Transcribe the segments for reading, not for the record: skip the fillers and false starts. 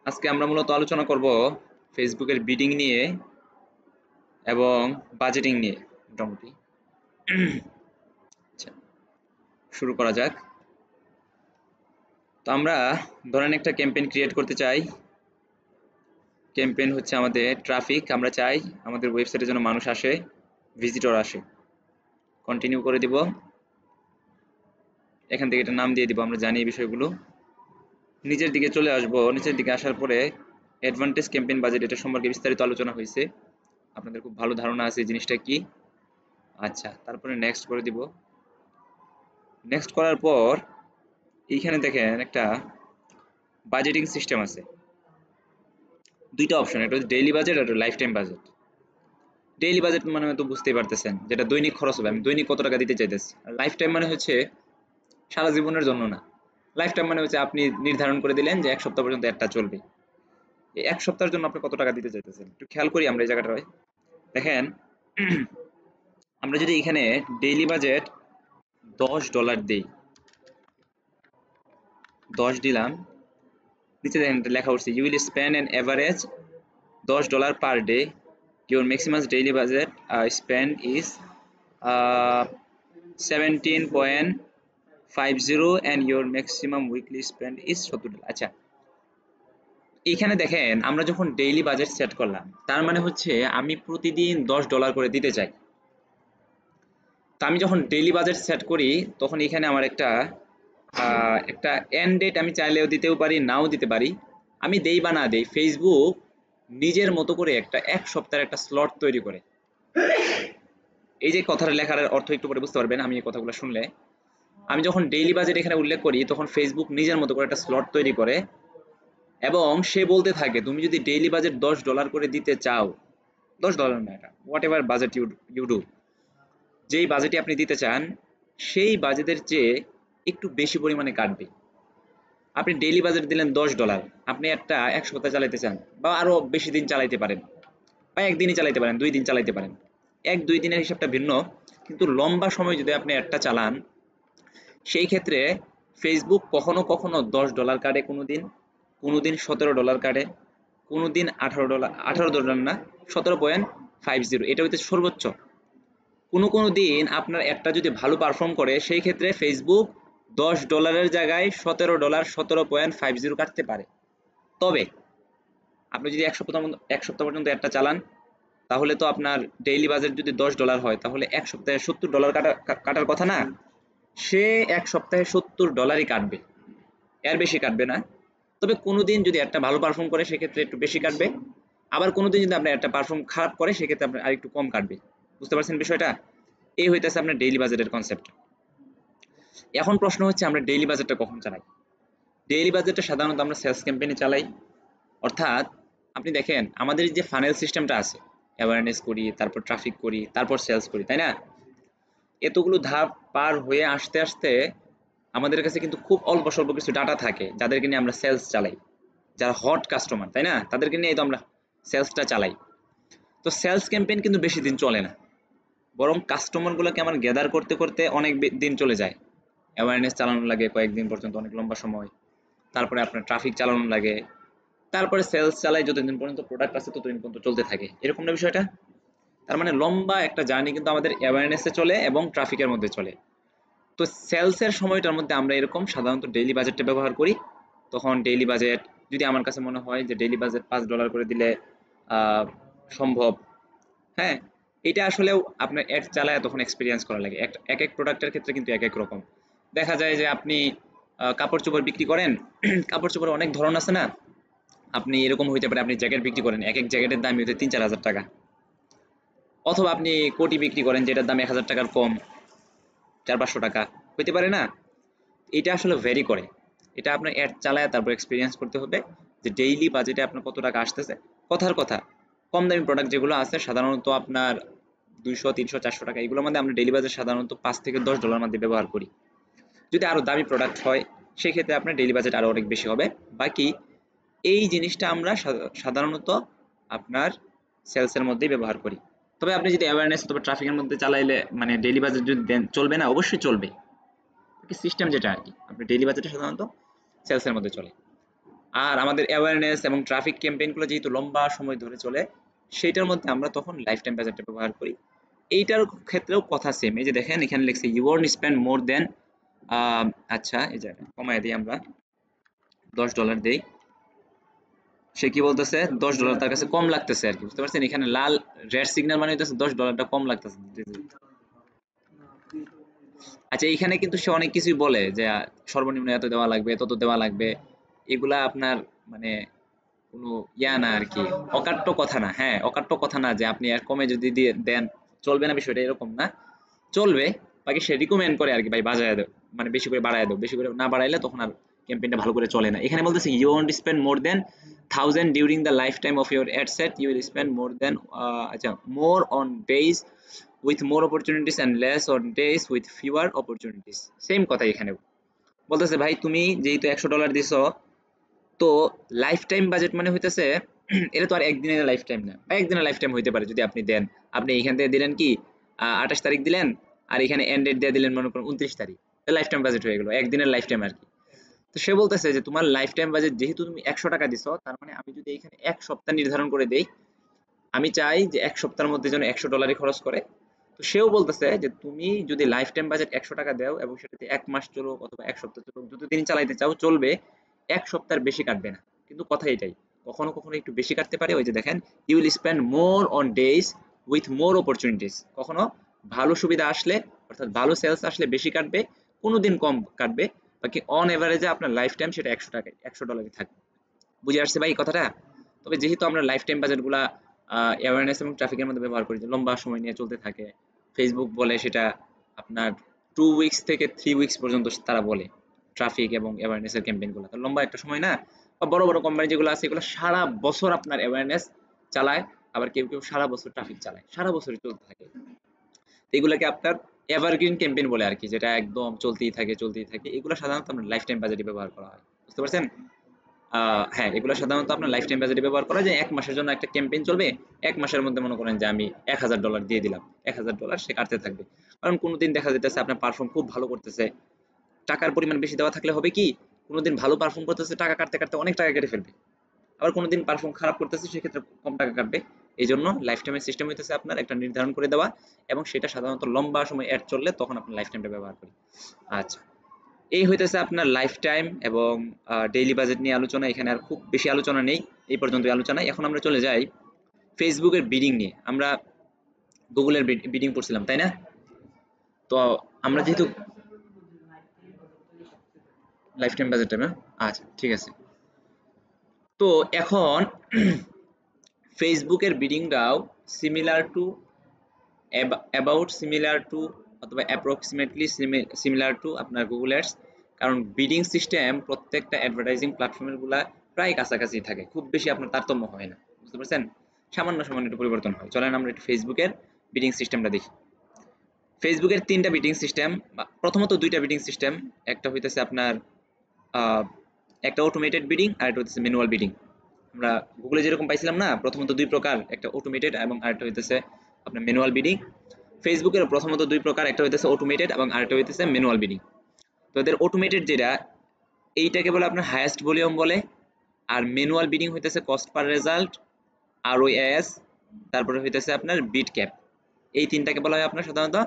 আজকে আমরা মূলত আলোচনা করব ফেসবুকের বিডিং নিয়ে এবং বাজেটিং নিয়ে মোটামুটি। আচ্ছা, শুরু করা যাক। তো আমরা ধরেন একটা ক্যাম্পেইন ক্রিয়েট করতে চাই। ক্যাম্পেইন হচ্ছে আমাদের ট্রাফিক। আমরা চাই আমাদের ওয়েবসাইটে যেন মানুষ আসে, ভিজিটর আসে। কন্টিনিউ করে দিব। এখান থেকে এটা নাম দিয়ে দিব, আমরা জানি এই বিষয়গুলো। নিচের দিকে চলে আসব। নিচের দিকে আসার পরে অ্যাডভান্টেজ ক্যাম্পেইন বাজেট, এটা সম্পর্কে বিস্তারিত আলোচনা হয়েছে। আপনাদের খুব ভালো ধারণা আছে এই জিনিসটা কি। আচ্ছা, তারপরে নেক্সট করে দিব। নেক্সট করার পর এইখানে দেখেন একটা বাজেটিং সিস্টেম আছে, দুইটা অপশন, এটা হচ্ছে ডেইলি বাজেট আর lifetime budget. Daily budget মানে তো বুঝতেই পারতেছেন, যেটা দৈনিক খরচ হবে, আমি দৈনিক কত টাকা দিতে চাইতেছি। আর লাইফ টাইম মানে হচ্ছে সারা জীবনের জন্য না। লাইফ টাইম মানে হচ্ছে আপনি নির্ধারণ করে দিলেন যে এক সপ্তাহ পর্যন্ত একটা চলবে, এই এক সপ্তাহের জন্য আপনি কত টাকা দিতে চাইতেছেন। একটু খেয়াল করি আমরা এই জায়গাটায়। দেখেন, আমরা যদি এখানে ডেইলি বাজেট $10 দিই, 10 দিলাম, নিচে দেখেন লেখা উঠছে you will spend an average $10 per day. Your maximum daily budget spend is 17.50 and your maximum weekly spend is $70. আচ্ছা, এখানে দেখেন আমরা যখন ডেইলি বাজেট সেট করলাম, তার মানে হচ্ছে আমি প্রতিদিন $10 করে দিতে চাই। তা আমি যখন ডেইলি বাজেট সেট করি তখন এখানে আমার একটা এন্ড ডেট আমি চাইলেও দিতেও পারি, নাও দিতে পারি। আমি দেই বা না দেই, ফেসবুক নিজের মতো করে একটা এক সপ্তাহের একটা স্লট তৈরি করে। এই যে কথাটা লেখার অর্থ একটু পরে বুঝতে পারবেন আমি এই কথাগুলো শুনলে। আমি যখন ডেইলি বাজেট এখানে উল্লেখ করি তখন ফেসবুক নিজের মতো করে একটা স্লট তৈরি করে এবং সে বলতে থাকে তুমি যদি ডেইলি বাজেট $10 করে দিতে চাও, $10 না, এটা whatever budget you do, যেই বাজেটে আপনি দিতে চান সেই বাজেটের চেয়ে একটু বেশি পরিমাণে কাটবে। আপনি ডেইলি বাজেট দিলেন $10, আপনি একটা এক সপ্তাহ চালাইতে চান বা আরো বেশি দিন চালাইতে পারেন, বা একদিনই চালাইতে পারেন, 2 দিন চালাইতে পারেন, 1-2 দিনের হিসাবটা ভিন্ন। কিন্তু লম্বা সময় যদি আপনি একটা চালান, সেই ক্ষেত্রে ফেসবুক কখনো কখনো $10 কাটে, কোনোদিন $17 কাটে, কোনোদিন $18 না, 17.50, এটা হইতে সর্বোচ্চ। কোনো দিন আপনার একটা যদি ভালো পারফর্ম করে সেই ক্ষেত্রে ফেসবুক $10 জায়গায় $17, 17.50 কাটতে পারে। তবে আপনি যদি এক সপ্তাহ পর্যন্ত একটা চালান, তাহলে তো আপনার ডেইলি বাজেট যদি $10 হয় তাহলে এক সপ্তাহে $70 কাটার কথা না, সে এক সপ্তাহে $70 কাটবে, এর বেশি কাটবে না। তবে কোনোদিন যদি একটা ভালো পারফর্ম করে সেক্ষেত্রে একটু বেশি কাটবে, আবার কোনোদিন যদি আপনার একটা পারফর্ম খারাপ করে সেক্ষেত্রে আপনার আরেকটু কম কাটবে। বুঝতে পারছেন বিষয়টা? এই হইতেছে আপনার ডেইলি বাজেটের কনসেপ্ট। এখন প্রশ্ন হচ্ছে আমরা ডেইলি বাজেটটা কখন চালাই। ডেইলি বাজেটটা সাধারণত আমরা সেলস ক্যাম্পেইনে চালাই। অর্থাৎ আপনি দেখেন আমাদের যে ফানেল সিস্টেমটা আছে, অ্যাওয়ারনেস করি, তারপর ট্রাফিক করি, তারপর সেলস করি, তাই না? এতগুলো ধাপ পার হয়ে আসতে আসতে আমাদের কাছে কিন্তু খুব অল্প স্বল্প কিছু ডাটা থাকে যাদেরকে নিয়ে আমরা সেলস চালাই, যারা হট কাস্টমার, তাই না? তাদেরকে নিয়ে তো আমরা সেলসটা চালাই। তো সেলস ক্যাম্পেইন কিন্তু বেশি দিন চলে না, বরং কাস্টমারগুলোকে আমার গ্যাদার করতে করতে অনেক দিন চলে যায়। অ্যাওয়ারনেস চালানো লাগে কয়েকদিন পর্যন্ত, অনেক লম্বা সময়। তারপরে আপনার ট্রাফিক চালানো লাগে, তারপরে সেলস চালাই, যতদিন পর্যন্ত প্রোডাক্ট আছে ততদিন পর্যন্ত চলতে থাকে। এরকম না বিষয়টা? তার মানে লম্বা একটা জার্নি কিন্তু আমাদের অ্যাওয়ারনেসে চলে এবং ট্রাফিকের মধ্যে চলে। তো সেলসের সময়টার মধ্যে আমরা এরকম সাধারণত ডেইলি বাজেটটা ব্যবহার করি। তখন ডেইলি বাজেট যদি আমার কাছে মনে হয় যে ডেইলি বাজেট $5 করে দিলে সম্ভব, হ্যাঁ, এটা আসলেও আপনার অ্যাড চালায় তখন এক্সপিরিয়েন্স করা লাগে। এক এক প্রোডাক্টের ক্ষেত্রে কিন্তু এক এক রকম দেখা যায় যে আপনি কাপড় চোপড় বিক্রি করেন, কাপড় চোপড় অনেক ধরন আছে না? আপনি এরকম হইতে পারে আপনি জ্যাকেট বিক্রি করেন, এক এক জ্যাকেটের দাম হইতে 3-4 হাজার টাকা। অথবা আপনি কোটি বিক্রি করেন যেটার দাম 1,000 টাকার কম, 400-500 টাকা হইতে পারে না? এটা আসলে ভ্যারি করে। এটা আপনার অ্যাড চালায় তারপর এক্সপিরিয়েন্স করতে হবে যে ডেইলি বাজেটে আপনার কত টাকা আসতেছে। কথার কথা, কম দামি প্রোডাক্ট যেগুলো আছে সাধারণত আপনার 200, 300, 400 টাকা, এগুলোর মধ্যে আমরা ডেইলি বাজেট সাধারণত $5 থেকে $10 মধ্যে ব্যবহার করি। যদি আরো দামি প্রোডাক্ট হয় সেক্ষেত্রে আপনার ডেইলি বাজেট আরো অনেক বেশি হবে। বাকি এই জিনিসটা আমরা সাধারণত আপনার সেলসের মধ্যেই ব্যবহার করি। তবে আপনি যদি অ্যাওয়ারনেস অথবা ট্রাফিকের মধ্যে চালাইলে মানে ডেইলি বাজেট যদি দেন, চলবে না? অবশ্যই চলবে। সিস্টেম যেটা আর কি, আপনি ডেইলি বাজেটে সাধারণত সেলসের মধ্যে চলে। আর আমাদের অ্যাওয়ারনেস এবং ট্রাফিক ক্যাম্পেইনগুলো যেহেতু লম্বা সময় ধরে চলে, সেটার মধ্যে আমরা তখন লাইফ টাইম বাজেটটা ব্যবহার করি। এইটার ক্ষেত্রেও কথা সেম। এই যে দেখেন এখানে লিখছে you won't spend more than, আচ্ছা এই যে কমায় দিই আমরা, $10 দেই। সে কি বলতেছে $10 তার কাছে কম লাগতেছে আর কি, বুঝতে পারছেন? এখানে লাল রেড সিগন্যাল মানে হইতেছে $10টা কম লাগতেছে। আচ্ছা এইখানে কিন্তু সে অনেক কিছুই বলে যে সর্বনিম্ন এত দেওয়া লাগবে, তত দেওয়া লাগবে। এগুলা আপনার মানে কোনো ইয়া না আর কি, অকাট্য কথা না। হ্যাঁ, অকাট্য কথা না যে আপনি আর কমে যদি দিয়ে দেন চলবে না, বিষয়টা এরকম না। চলবে, বাকি সে রিকমেন্ড করে আর কি, ভাই বাজায় দাও, মানে বেশি করে বাড়ায় দাও। বেশি করে না বাড়াইলে তখন আর ক্যাম্পেইনটা ভালো করে চলে না। এখানে বলতেছে you won't spend more than 1000 during the lifetime of your ad set, you will spend more than, আচ্ছা more on days with more opportunities and less on days with fewer opportunities. Same কথা এখানেও বলতেছে, ভাই তুমি যেহেতু $100 দিছো, তো life time budget মানে হইতেছে এটা তো আর একদিনের লাইফ টাইম না, বা একদিনের লাইফ টাইম হইতে পারে যদি আপনি দেন। আপনি এখান থেকে দিলেন কি 28 তারিখ দিলেন, আর এখানে এন্ড ডেট দিয়ে দিলেন মনে করেন 29 তারিখ, লাইফ টাইম বাজেট হয়ে গেল, একদিনের লাইফ টাইম আর কি। তো সে বলতেছে যে তোমার লাইফ টাইম বাজেট যেহেতু তুমি $100 দিছো, তার মানে আমি যদি এখানে 1 সপ্তাহ নির্ধারণ করে দেই, আমি চাই যে 1 সপ্তাহের মধ্যে যেন $100 খরচ করে। তো সেও বলতেছে যে তুমি যদি লাইফ টাইম বাজেট $100 দাও এবং সেটাতে 1 মাস চলুক অথবা 1 সপ্তাহ চলুক, যতদিন চালাইতে চাও চলবে, 1 সপ্তাহের বেশি কাটবে না। কিন্তু কথা এটাই, কখনো কখনো একটু বেশি কাটতে পারে। ওই যে দেখেন you will spend more on days with more opportunities, কখনো ভালো সুবিধা আসলে অর্থাৎ ভালো সেলস আসলে বেশি কাটবে, কোনোদিন কম কাটবে। বাকি অন এভারেজে আপনার লাইফ টাইম সেটা $100 থাকবে। বুঝে আসছে ভাই কথাটা? তবে যেহেতু আমরা লাইফ টাইম বাজেটগুলা অ্যাওয়ারনেস এবং ট্রাফিকের মধ্যে ব্যবহার করি, যে লম্বা সময় নিয়ে চলতে থাকে, ফেসবুক বলে সেটা আপনার 2 উইকস থেকে 3 উইকস পর্যন্ত তারা বলে ট্রাফিক এবং অ্যাওয়ারনেসের ক্যাম্পেইনগুলো, তো লম্বা একটা সময় না। বা বড় বড় কোম্পানি যেগুলো আছে এগুলো সারা বছর আপনার অ্যাওয়ারনেস চালায়, আবার কেউ কেউ সারা বছর ট্রাফিক চালায়, সারা বছরই চলতে থাকে। তো এগুলোকে আপনার এভারগ্রিন ক্যাম্পেইন বলে আর কি, যেটা একদম চলতেই থাকে চলতেই থাকে। এগুলো সাধারণত আমরা লাইফ টাইম বাজেটে ব্যবহার করা হয়, বুঝতে পারছেন? হ্যাঁ, এগুলো সাধারণত আপনার লাইফ টাইম বাজেটে ব্যবহার করা যায়। 1 মাসের জন্য একটা ক্যাম্পেইন চলবে। 1 মাসের মধ্যে মনে করেন যে আমি $1000 দিয়ে দিলাম। $1000 সে কাটতে থাকবে। কারণ কোনদিন দেখা যাইতেছে আপনার পারফর্ম খুব ভালো করতেছে। টাকার পরিমাণ বেশি দেওয়া থাকলে হবে কি? কোনদিন ভালো পারফর্ম করতেছে, টাকা কাটতে কাটতে অনেক টাকা কেটে ফেলবে। আবার কোনদিন পারফর্ম খারাপ করতেছে, সেক্ষেত্রে কম টাকা কাটবে। এইজন্য লাইফ টাইমের সিস্টেম হইতেছে আপনার একটা নির্ধারণ করে দেওয়া, এবং সেটা সাধারণত লম্বা সময় এড চললে তখন আপনি লাইফ টাইমটা ব্যবহার করি। আচ্ছা, এই হইতেছে আপনার লাইফ টাইম এবং ডেইলি বাজেট নিয়ে আলোচনা। এখানে আর খুব বেশি আলোচনা নেই, এই পর্যন্তই আলোচনা। এখন আমরা চলে যাই ফেসবুকের বিডিং নিয়ে। আমরা গুগলের বিডিং পড়ছিলাম, তাই না? তো আমরা যেহেতু লাইফ টাইম বাজেট টাইম, আচ্ছা ঠিক আছে। তো এখন ফেসবুকের বিডিংটাও similar to, about similar to, অথবা অ্যাপ্রক্সিমেটলি সিমিলার টু আপনার গুগল অ্যাডস। কারণ বিডিং সিস্টেম প্রত্যেকটা অ্যাডভার্টাইজিং প্ল্যাটফর্মের গুলা প্রায় কাছাকাছি থাকে, খুব বেশি আপনার তারতম্য হয় না, বুঝতে পারছেন? সামান্য সামান্য একটু পরিবর্তন হয়। চলেন আমরা একটু ফেসবুকের বিডিং সিস্টেমটা দেখি। ফেসবুকের 3টা বিডিং সিস্টেম, প্রথমত 2টা বিডিং সিস্টেম। একটা হইতেছে আপনার একটা অটোমেটেড বিডিং, আর একটা হইতেছে ম্যানুয়াল বিডিং। আমরা গুগলে যেরকম পাইছিলাম না, প্রথমত 2 প্রকার, একটা অটোমেটেড এবং আরেকটা হইতেছে আপনার ম্যানুয়াল বিডিং। ফেসবুকের প্রথমত 2 প্রকার, একটা হইতেছে অটোমেটেড এবং আরেকটা হইতেছে ম্যানুয়াল বিডিং। তো এদের অটোমেটেড যেটা, এইটাকে বলে আপনার হাইয়েস্ট ভলিউম বলে। আর ম্যানুয়াল বিডিং হইতেছে কস্ট পার রেজাল্ট, ROAS, তারপরে হইতেছে আপনার বিট ক্যাপ। এই 3টাকে বলা হয় আপনার সাধারণত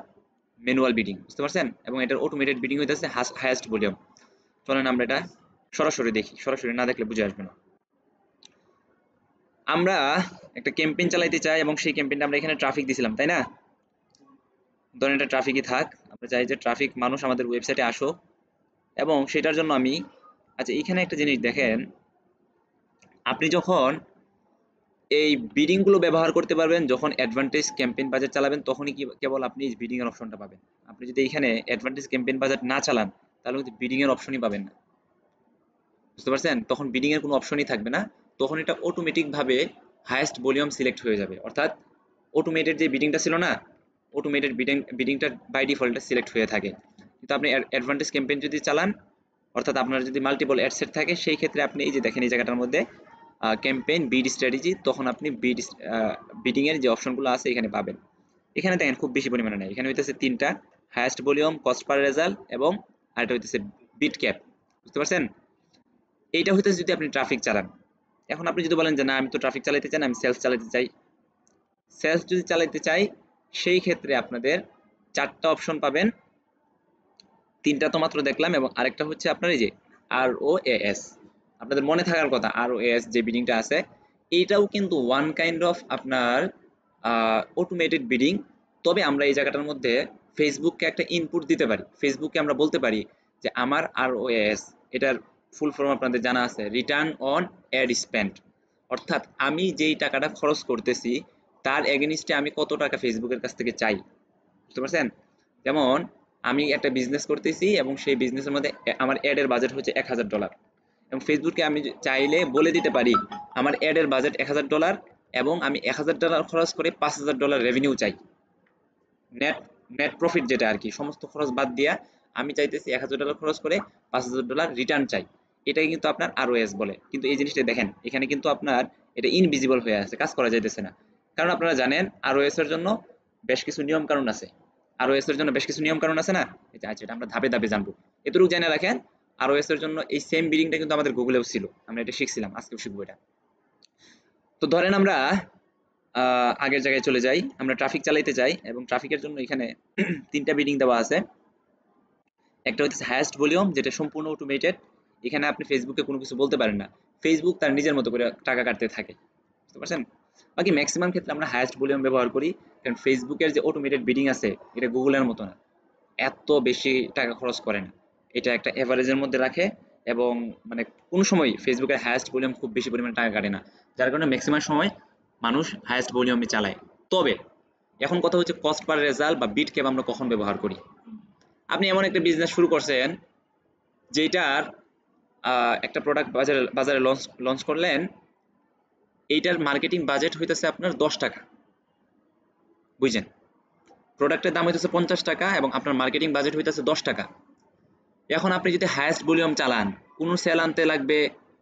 ম্যানুয়াল বিডিং, বুঝতে পারছেন? এবং এটার অটোমেটেড বিডিং হইতেছে হাইয়েস্ট ভলিউম। চলেন আমরা এটা সরাসরি দেখি, সরাসরি না দেখলে বুঝে আসবে না। আমরা একটা ক্যাম্পেইন চালাইতে চাই এবং সেই ক্যাম্পেইনটা আমরা এখানে ট্রাফিক দিছিলাম, তাই না? ধরেন এটা ট্রাফিকই থাক, আমরা চাই যে ট্রাফিক মানুষ আমাদের ওয়েবসাইটে আসো, এবং সেটার জন্য আমি, আচ্ছা এখানে একটা জিনিস দেখেন, আপনি যখন এই বিডিং গুলো ব্যবহার করতে পারবেন যখন অ্যাডভান্টেজ ক্যাম্পেইন বাজেট চালাবেন, তখনই কি কেবল আপনি বিডিং এর অপশনটা পাবেন। আপনি যদি এখানে অ্যাডভান্টেজ ক্যাম্পেইন বাজেট না চালান, তাহলে কিন্তু বিডিং এর অপশনই পাবেন না, বুঝতে পারছেন? তখন বিডিং এর কোনো অপশনই থাকবে না। তখন এটা অটোমেটিক ভাবে হাইয়েস্ট ভলিউম সিলেক্ট হয়ে যাবে। অর্থাৎ অটোমেটেড যে বিডিংটা ছিল না, অটোমেটেড বিডিংটা বাই ডিফল্ট সিলেক্ট হয়ে থাকে। কিন্তু আপনি অ্যাডভান্টেজ ক্যাম্পেইন যদি চালান, অর্থাৎ আপনার যদি মাল্টিপল অ্যাড সেট থাকে, সেই ক্ষেত্রে আপনি এই যে দেখেন এই জায়গাটার মধ্যে ক্যাম্পেইন বিড স্ট্র্যাটেজি, তখন আপনি বিডিং এর যে অপশনগুলো আছে এখানে পাবেন। এখানে দেখেন খুব বেশি পরিমাণে নাই, এখানে হইতেছে 3টা, highest volume, cost per result এবং আরেকটা হইতেছে বিট ক্যাপ, বুঝতে পারছেন? এইটা হইতেছে যদি আপনি ট্রাফিক চালান। এখন আপনি যদি বলেন যে না আমি তো ট্রাফিক চালাতে চাই না, আমি সেলস চালাতে চাই, সেলস যদি চালাতে চাই সেই ক্ষেত্রে আপনাদের 4টা অপশন পাবেন। 3টা তো মাত্র দেখলাম, এবং আরেকটা হচ্ছে আপনার এই যে ROAS। আপনাদের মনে থাকার কথা, ROAS যে বিডিংটা আছে এইটাও কিন্তু ওয়ান কাইন্ড অফ আপনার অটোমেটেড বিডিং। তবে আমরা এই জায়গাটার মধ্যে ফেসবুককে একটা ইনপুট দিতে পারি। ফেসবুককে আমরা বলতে পারি যে আমার ROAS, এটার ফুল ফর্ম আপনাদের জানা আছে, রিটার্ন অন অ্যাড স্পেন্ড। অর্থাৎ আমি যেই টাকাটা খরচ করতেছি তার এগেনিস্টে আমি কত টাকা ফেসবুকের কাছ থেকে চাই। বুঝতে পারছেন? যেমন আমি একটা বিজনেস করতেছি এবং সেই বিজনেসের মধ্যে আমার অ্যাড এর বাজেট হচ্ছে $1000, এবং ফেসবুককে আমি চাইলে বলে দিতে পারি আমার অ্যাড এর বাজেট $1000 এবং আমি $1000 খরচ করে $5000 রেভিনিউ চাই। নেট নেট প্রফিট যেটা আর কি, সমস্ত খরচ বাদ দিয়া আমি চাইতেছি $1000 খরচ করে $5000 রিটার্ন চাই। এটাই কিন্তু আপনার ROS বলে। কিন্তু এই জিনিসটা দেখেন এখানে কিন্তু আপনার এটা ইনভিজিবল হয়ে আছে, কাজ করা যাইতেছে না। কারণ আপনারা জানেন ROS এর জন্য বেশ কিছু নিয়ম কানুন আছে। ROS এর জন্য বেশ কিছু নিয়ম কানুন আছে না? আচ্ছা, এটা আমরা ধাপে ধাপে জানবো। এতটুকু জেনে রাখেন ROS এর জন্য এই সেম বিডিংটা কিন্তু আমাদের গুগলেও ছিল, আমরা এটা শিখছিলাম, আজকেও শিখবো এটা। তো ধরেন আমরা আগের জায়গায় চলে যাই, আমরা ট্রাফিক চালাইতে যাই এবং ট্রাফিকের জন্য এখানে 3টা বিডিং দেওয়া আছে। একটা হচ্ছে হাইয়েস্ট ভলিউম, যেটা সম্পূর্ণ অটোমেটেড। এখানে আপনি ফেসবুকে কোনো কিছু বলতে পারেন না, ফেসবুক তার নিজের মতো করে টাকা কাটতে থাকে। বুঝতে পারছেন? বাকি ম্যাক্সিমাম ক্ষেত্রে আমরা হাইয়েস্ট ভলিউম ব্যবহার করি, কারণ ফেসবুকের যে অটোমেটেড বিডিং আছে এটা গুগলের মতো না, এত বেশি টাকা খরচ করে না। এটা একটা এভারেজের মধ্যে রাখে, এবং মানে কোনো সময় ফেসবুকের হাইয়েস্ট ভলিউম খুব বেশি পরিমাণে টাকা কাটে না, যার কারণে ম্যাক্সিমাম সময় মানুষ হাইয়েস্ট ভলিউমে চালায়। তবে এখন কথা হচ্ছে কস্ট পার রেজাল্ট বা বিট ক্যাপ আমরা কখন ব্যবহার করি। আপনি এমন একটা বিজনেস শুরু করছেন যেটার একটা প্রোডাক্ট বাজারে বাজারে লঞ্চ লঞ্চ করলেন, এইটার মার্কেটিং বাজেট হইতেছে আপনার $10, বুঝছেন? প্রোডাক্টের দাম হইতেছে $50 এবং আপনার মার্কেটিং বাজেট হইতেছে $10। এখন আপনি যদি হাইয়েস্ট ভলিউম চালান, কোনো সেল আনতে লাগবে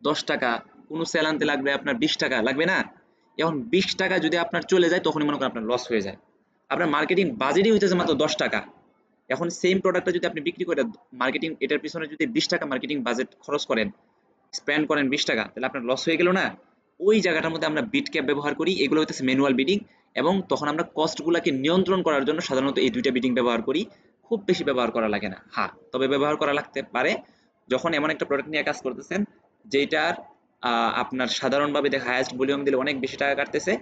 $10, কোনো সেল আনতে লাগবে আপনার $20, লাগবে না? এখন $20 যদি আপনার চলে যায় তখনই মনে করেন আপনার লস হয়ে যায়। আপনার মার্কেটিং বাজেটই হইতেছে মাত্র $10। এখন সেম প্রোডাক্টটা যদি আপনি বিক্রি করে মার্কেটিং এটার পিছনে যদি $20 মার্কেটিং বাজেট খরচ করেন, স্পেন্ড করেন $20, তাহলে আপনার লস হয়ে গেল না? ওই জায়গাটার মধ্যে আমরা বিট ক্যাপ ব্যবহার করি, এগুলো হইতেছে ম্যানুয়াল বিডিং, এবং তখন আমরা কস্টগুলোকে নিয়ন্ত্রণ করার জন্য সাধারণত এই 2টা বিডিং ব্যবহার করি। খুব বেশি ব্যবহার করা লাগে না, হ্যাঁ তবে ব্যবহার করা লাগতে পারে যখন এমন একটা প্রোডাক্ট নিয়ে কাজ করতেছেন যেটার আপনার সাধারণভাবে দেখা হাইয়েস্ট ভলিউম দিলে অনেক বেশি টাকা কাটতেছে,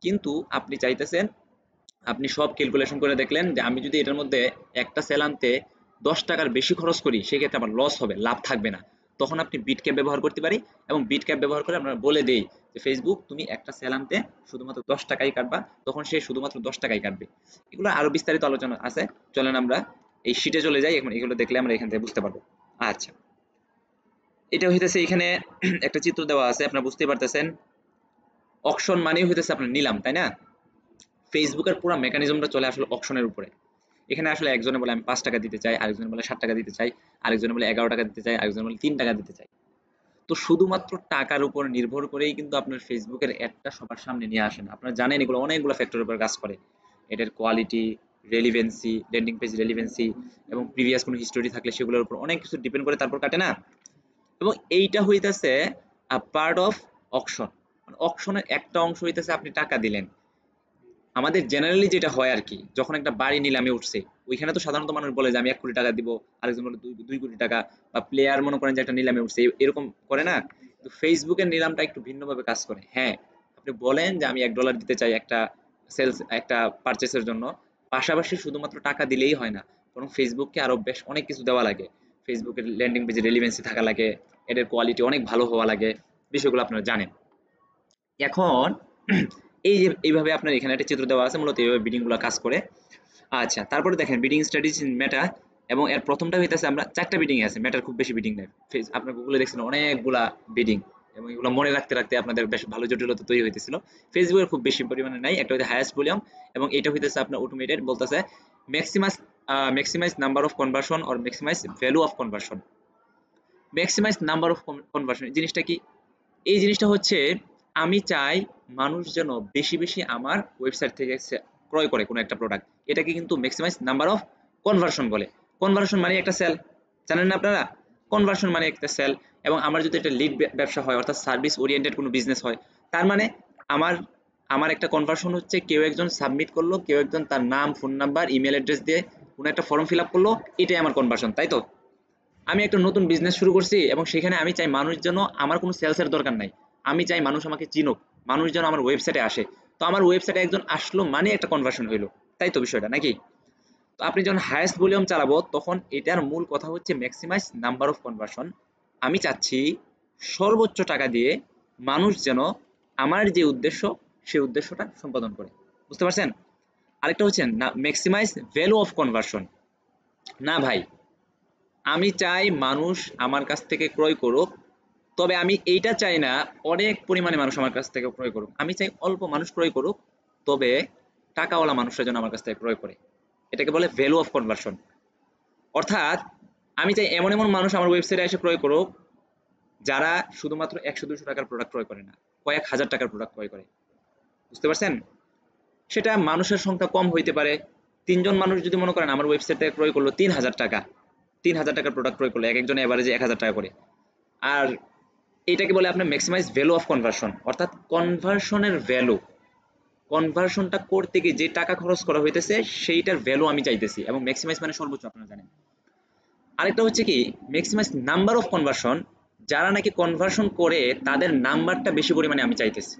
কিন্তু আপনি চাইতেছেন, আপনি সব ক্যালকুলেশন করে দেখলেন যে আমি যদি এটার মধ্যে একটা সেল আনতে $10 বেশি খরচ করি সেক্ষেত্রে আমার লস হবে, লাভ থাকবে না। তখন আপনি বিট ক্যাপ ব্যবহার করতে পারি, এবং বিট ক্যাপ ব্যবহার করে আমরা বলে দেই যে ফেসবুক তুমি একটা সেল আনতে শুধুমাত্র $10 কাটবা, তখন সে শুধুমাত্র $10 কাটবে। এগুলো আরো বিস্তারিত আলোচনা আছে, চলেন আমরা এই শীটে চলে যাই, এখন এগুলো দেখলে আমরা এখান থেকে বুঝতে পারবো। আচ্ছা, এটা হইতেছে এখানে একটা চিত্র দেওয়া আছে, আপনারা বুঝতে পারতেছেন অকশন মানেই হইতেছে আপনার নিলাম, তাই না? ফেসবুকের পুরো মেকানিজমটা চলে আসলে অকশনের উপরে। এখানে আসলে একজনে বলে আমি $5 দিতে চাই, আরেকজনে বলে $7 দিতে চাই, আরেকজনে বলে $11 দিতে চাই, আরেকজনে বলে $3 দিতে চাই। তো শুধুমাত্র টাকার উপর নির্ভর করেই কিন্তু আপনার ফেসবুকের অ্যাডটা সবার সামনে নিয়ে আসেন। আপনারা জানেন এগুলো অনেকগুলো ফ্যাক্টরের উপর কাজ করে, এটার quality, relevancy, landing page relevancy, এবং প্রিভিয়াস কোনো হিস্টোরি থাকলে সেগুলোর উপর অনেক কিছু ডিপেন্ড করে তারপর কাটে না। এবং এইটা হইতেছে পার্ট অফ অকশন, মানে অকশনের একটা অংশ হইতেছে আপনি টাকা দিলেন। আমাদের জেনারেলি যেটা হয় আর কি, যখন একটা বাড়ি নিলামে উঠছে ওইখানে তো সাধারণত মানুষ বলে যে আমি $1 কোটি দিব, আরেকজন বলে 2 কোটি টাকা, বা প্লেয়ার মনে করেন যে একটা নিলামে উঠছে এরকম করে না। তো ফেসবুকের নিলামটা একটু ভিন্নভাবে কাজ করে। হ্যাঁ, আপনি বলেন যে আমি $1 দিতে চাই একটা সেলস একটা পারচেসের জন্য, পাশাপাশি শুধুমাত্র টাকা দিলেই হয় না, বরং ফেসবুককে আরো বেশ অনেক কিছু দেওয়া লাগে। ফেসবুকের ল্যান্ডিং পেজে রেলিভেন্সি থাকা লাগে, এদের কোয়ালিটি অনেক ভালো হওয়া লাগে, বিষয়গুলো আপনারা জানেন। এখন এই যে এইভাবে আপনার এখানে একটা চিত্র দেওয়া আছে, মূলত এইভাবে বিডিং গুলো কাজ করে। আচ্ছা, তারপরে দেখেন বিডিং স্ট্র্যাটেজি ইন মেটা, এবং এর প্রথমটা হইতেছে আমরা 4টা বিডিং আছে, মেটার খুব বেশি বিডিং নেই। আপনার গুগলে দেখছেন অনেকগুলা বিডিং, এবং এগুলো মনে রাখতে রাখতে আপনাদের বেশ ভালো জটিলতা তৈরি হইতেছিল। ফেসবুকের খুব বেশি পরিমাণে নাই, একটা হচ্ছে হাইয়েস্ট ভলিউম, এবং এটা হইতেছে আপনার অটোমেটেড, বলতেছে maximize maximize number of conversion or maximize value of conversion. Maximize number of conversion জিনিসটা কি? এই জিনিসটা হচ্ছে আমি চাই মানুষ যেন বেশি বেশি আমার ওয়েবসাইট থেকে ক্রয় করে কোনো একটা প্রোডাক্ট, এটাকে কিন্তু ম্যাক্সিমাইজ নাম্বার অফ কনভার্সন বলে। কনভার্সন মানে একটা সেল, জানেন না আপনারা? কনভার্সন মানে একটা সেল। এবং আমার যদি এটা লিড ব্যবসা হয় অর্থাৎ সার্ভিস ওরিয়েন্টেড কোনো বিজনেস হয়, তার মানে আমার আমার একটা কনভার্সন হচ্ছে কেউ একজন সাবমিট করলো, কেউ একজন তার নাম, ফোন নাম্বার, ইমেল অ্যাড্রেস দিয়ে কোনো একটা ফর্ম ফিল আপ করলো, এটাই আমার কনভার্সন, তাই তো? আমি একটা নতুন বিজনেস শুরু করছি এবং সেখানে আমি চাই মানুষ যেন, আমার কোনো সেলসের দরকার নাই, আমি চাই মানুষ আমাকে চিনুক, মানুষ যেন আমার ওয়েবসাইটে আসে। তো আমার ওয়েবসাইটে একজন আসলো মানে একটা কনভার্সন হইলো, তাই তো বিষয়টা নাকি? তো আপনি যখন হায়েস্ট ভলিউম চালাবো তখন এটার মূল কথা হচ্ছে ম্যাক্সিমাইজ নাম্বার অফ কনভার্সন। আমি চাচ্ছি সর্বোচ্চ টাকা দিয়ে মানুষ যেন আমার যে উদ্দেশ্য সেই উদ্দেশ্যটা সম্পাদন করে। বুঝতে পারছেন? আরেকটা হচ্ছে না ম্যাক্সিমাইজ ভ্যালু অফ কনভার্সন। না ভাই, আমি চাই মানুষ আমার কাছ থেকে ক্রয় করুক, তবে আমি এইটা চাই না অনেক পরিমাণে মানুষ আমার কাছ থেকে ক্রয় করুক, আমি চাই অল্প মানুষ ক্রয় করুক, তবে টাকাওয়ালা মানুষরা যেন আমার কাছ থেকে ক্রয় করে। এটাকে বলে ভ্যালু অফ কনভার্সন। অর্থাৎ আমি চাই এমন এমন মানুষ আমার ওয়েবসাইটে এসে ক্রয় করুক যারা শুধুমাত্র 100-200 টাকার প্রোডাক্ট ক্রয় করে না, কয়েক হাজার টাকার প্রোডাক্ট ক্রয় করে। বুঝতে পারছেন? সেটা মানুষের সংখ্যা কম হইতে পারে। 3 জন মানুষ যদি মনে করেন আমার ওয়েবসাইট থেকে ক্রয় করলো 3000 টাকা, 3000 টাকার প্রোডাক্ট ক্রয় করলো, এক একজনে এভারেজে 1000 টাকা করে। আর এটাকে বলে আপনার ম্যাক্সিমাইজ ভ্যালু অফ কনভার্সন, অর্থাৎ কনভার্সনের ভ্যালু, কনভার্সনটা করতে গিয়ে যে টাকা খরচ করা হইতেছে সেইটার ভ্যালু আমি চাইতেছি, এবং ম্যাক্সিমাইজ মানে সর্বোচ্চ, আপনারা জানেন। আরেকটা হচ্ছে কি ম্যাক্সিমাইজ নাম্বার অফ কনভার্সন, যারা নাকি কনভার্সন করে তাদের নাম্বারটা বেশি পরিমাণে আমি চাইতেছি।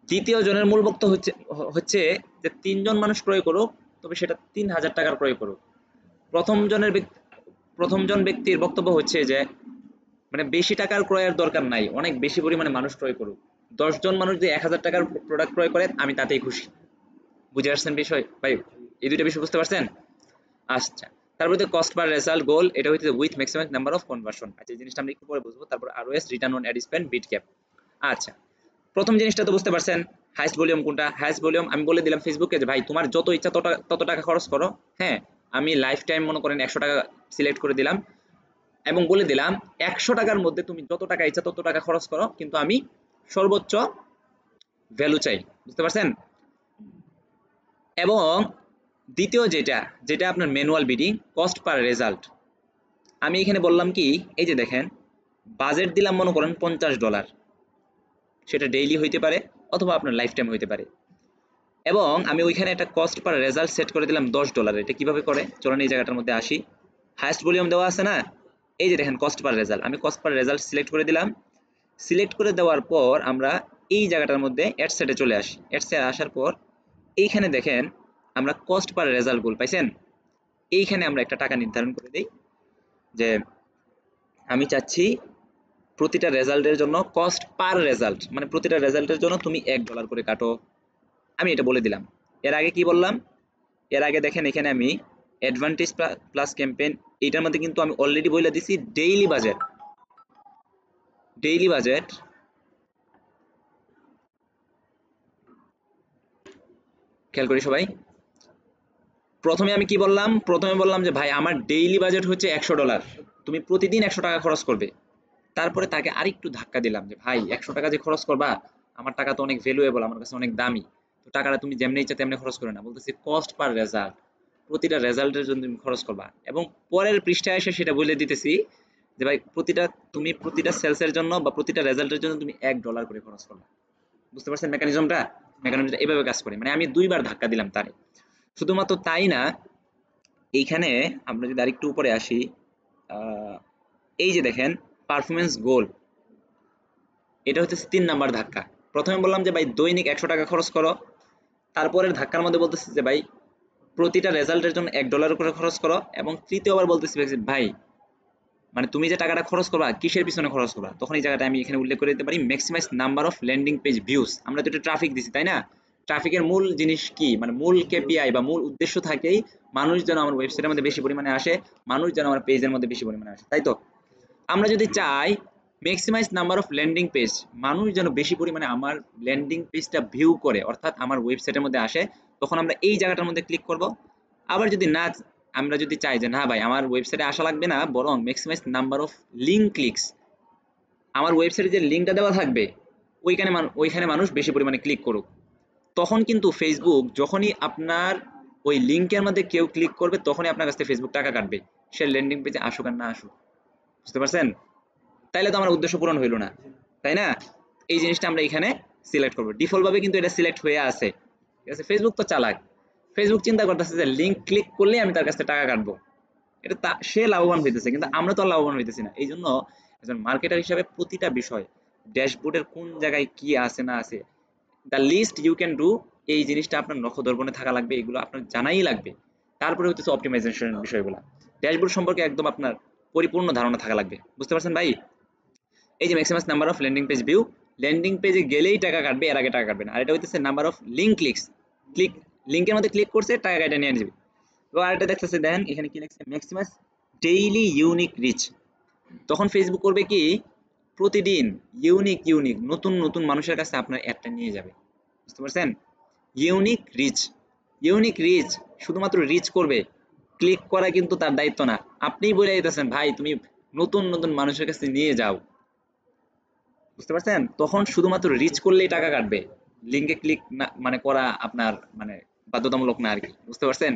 দ্বিতীয় জনের মূল বক্তব্য হচ্ছে যে 3 জন মানুষ ক্রয় করুক, তবে সেটা 3000 টাকার ক্রয় করুক। প্রথম জন ব্যক্তির বক্তব্য হচ্ছে যে মানে বেশি টাকার ক্রয়ের দরকার নাই, অনেক বেশি পরিমাণে মানুষ ক্রয় করুক। 10 জন মানুষ যদি 1000 টাকার প্রোডাক্ট ক্রয় করে আমি তাতেই খুশি। বুঝে আসছেন বিষয় ভাই? এই দুইটা বিষয় বুঝতে পারছেন? আচ্ছা, তারপরে কস্ট পার রেজাল্ট গোল, এটা হচ্ছে with maximum number of conversion. আচ্ছা, এই জিনিসটা আমরা একটু পরে বুঝবো। তারপর ROS, return on ad spend, bid cap. আচ্ছা, প্রথম জিনিসটা তো বুঝতে পারছেন, হাইস্ট ভলিউম কোনটা। হাইস্ট ভলিউম আমি বলে দিলাম ফেসবুকে যে ভাই তোমার যত ইচ্ছা তত টাকা খরচ করো। হ্যাঁ, আমি লাইফ টাইম মনে করেন 100 টাকা সিলেক্ট করে দিলাম এবং বলে দিলাম 100 টাকার মধ্যে তুমি যত টাকা ইচ্ছা তত টাকা খরচ করো, কিন্তু আমি সর্বোচ্চ ভ্যালু চাই। বুঝতে পারছেন? এবং দ্বিতীয় যেটা যেটা আপনার manual bidding, cost per result. আমি এখানে বললাম কি, এই যে দেখেন বাজেট দিলাম মনে করেন $50, সেটা ডেইলি হইতে পারে অথবা আপনার লাইফ টাইম হইতে পারে, এবং আমি ওইখানে একটা কস্ট পার রেজাল্ট সেট করে দিলাম $10। এটা কিভাবে করে চলেন এই জায়গাটার মধ্যে আসি। হাইস্ট ভলিউম দেওয়া আছে না, এই যে দেখেন কস্ট পার রেজাল্ট, আমি কস্ট পার রেজাল্ট সিলেক্ট করে দিলাম। সিলেক্ট করে দেওয়ার পর আমরা এই জায়গাটার মধ্যে অ্যাড সেটে চলে আসি। অ্যাড সেটে আসার পর এইখানে দেখেন আমরা কস্ট পার রেজাল্ট গোল পাইছেন। এইখানে আমরা একটা টাকা নির্ধারণ করে দিই যে আমি চাচ্ছি প্রতিটা রেজাল্টের জন্য কস্ট পার রেজাল্ট, মানে প্রতিটা রেজাল্টের জন্য তুমি $1 করে কাটো। আমি এটা বলে দিলাম। এর আগে কি বললাম? এর আগে দেখেন এখানে আমি অ্যাডভান্টেজ প্লাস ক্যাম্পেইন, এইটার মধ্যে কিন্তু আমি অলরেডি বলে দিছি ডেইলি বাজেট। ডেইলি বাজেট খেয়াল করি সবাই। প্রথমে আমি কি বললাম? প্রথমে বললাম যে ভাই আমার ডেইলি বাজেট হচ্ছে $100, তুমি প্রতিদিন 100 টাকা খরচ করবে। তারপরে তাকে আরেকটু ধাক্কা দিলাম যে ভাই 100 টাকা যে খরচ করবা, আমার টাকা তো অনেক ভ্যালুয়েবল, আমার কাছে অনেক দামি, তো টাকাটা তুমি যেমনি ইচ্ছা তেমনি খরচ করে না। বলতেছি কস্ট পার রেজাল্ট, প্রতিটা রেজাল্টের জন্য তুমি খরচ করবা। এবং পরের পৃষ্ঠায় এসে সেটা বলে দিতেছি যে ভাই প্রতিটা সেলসের জন্য বা প্রতিটা রেজাল্টের জন্য তুমি $1 করে খরচ করবা। বুঝতে পারছেন মেকানিজমটা? মেকানিজমটা এভাবে কাজ করে, মানে আমি দুইবার ধাক্কা দিলাম তারে। শুধুমাত্র তাই না, এইখানে আমরা যদি আরেকটু উপরে আসি, এই যে দেখেন পারফরমেন্স গোল, এটা হচ্ছে 3 নাম্বার ধাক্কা। প্রথমে বললাম যে ভাই দৈনিক 100 টাকা খরচ করো, তারপরের ধাক্কার মধ্যে বলতেছি যে ভাই প্রতিটা রেজাল্টের জন্য $1 করে খরচ করো, এবং তৃতীয়বার বলতেছি ভাই মানে তুমি যে টাকাটা খরচ করবা কিসের পিছনে খরচ করবা। তখন এই জায়গাটা আমি এখানে উল্লেখ করে দিতে পারি maximize number of landing page views. আমরা তো এটা ট্রাফিক দিছি তাই না? ট্রাফিকের মূল জিনিস কি, মানে মূল কেপিআই বা মূল উদ্দেশ্য থাকেই মানুষ যেন আমার ওয়েবসাইটের মধ্যে বেশি পরিমাণে আসে, মানুষ যেন আমার পেজের মধ্যে বেশি পরিমাণে আসে, তাই তো? আমরা যদি চাই maximize number of landing page, মানুষ যেন বেশি পরিমাণে আমার ল্যান্ডিং পেজটা ভিউ করে অর্থাৎ আমার ওয়েবসাইটের মধ্যে আসে, তখন আমরা এই জায়গাটার মধ্যে ক্লিক করব। আবার যদি না, আমরা যদি চাই যে না ভাই আমার ওয়েবসাইটে আসা লাগবে না, বরং maximize number of link clicks, আমার ওয়েবসাইটে যে লিঙ্কটা দেওয়া থাকবে ওইখানে মানুষ বেশি পরিমাণে ক্লিক করুক, তখন কিন্তু ফেসবুক যখনই আপনার ওই লিঙ্কের মধ্যে কেউ ক্লিক করবে তখনই আপনার কাছ থেকে ফেসবুক টাকা কাটবে, সে ল্যান্ডিং পেজে আসুক আর না আসুক। বুঝতে পারছেন? তাইলে তো আমার উদ্দেশ্য পূরণ হইল না, তাই না? এই জিনিসটা আমরা এখানে সিলেক্ট করব। ডিফল্ট ভাবে কিন্তু এটা সিলেক্ট হয়ে আছে, ঠিক আছে? ফেসবুক তো চালাক, ফেসবুক চিন্তা করতেছে যে লিংক ক্লিক করলে আমি তার কাছ থেকে টাকা কাটবো, এটা সে লাভবান হইতেছে, কিন্তু আমরা তো আর লাভবান হইতেছি না। এই জন্য একজন মার্কেটার হিসাবে প্রতিটা বিষয়, ড্যাশবোর্ডের কোন জায়গায় কি আছে না আছে, the list you can do, এই জিনিসটা আপনার নখদর্পণে থাকা লাগবে, এগুলো আপনার জানাই লাগবে। তারপরে হচ্ছে অপটিমাইজেশনের বিষয়গুলো, ড্যাশবোর্ড সম্পর্কে একদম আপনার পরিপূর্ণ ধারণা থাকা লাগবে। বুঝতে পারছেন ভাই? এই যে maximum number of landing page view, landing পেজে গেলেই টাকা কাটবে, এর আগে টাকা কাটবে না। আর এটা হইতেছে number of link clicks, click, লিঙ্কের মধ্যে ক্লিক করছে টাকা কেটে নিয়ে যাবে। এবং আরেকটা দেখতেছে, দেখেন এখানে কি লিখছে, ম্যাক্সিমাস ডেইলি ইউনিক রিচ। তখন ফেসবুক করবে কি, প্রতিদিন ইউনিক ইউনিক নতুন নতুন মানুষের কাছে আপনার অ্যাডটা নিয়ে যাবে। বুঝতে পারছেন? ইউনিক রিচ, ইউনিক রিচ, শুধুমাত্র রিচ করবে, ক্লিক করা কিন্তু তার দায়িত্ব না। আপনিই বলে দিতেছেন ভাই তুমি নতুন নতুন মানুষের কাছে নিয়ে যাও। বুঝতে পারছেন? তখন শুধুমাত্র রিচ করলেই টাকা কাটবে, লিঙ্কে ক্লিক না মানে করা আপনার মানে বাধ্যতামূলক না আর কি। বুঝতে পারছেন?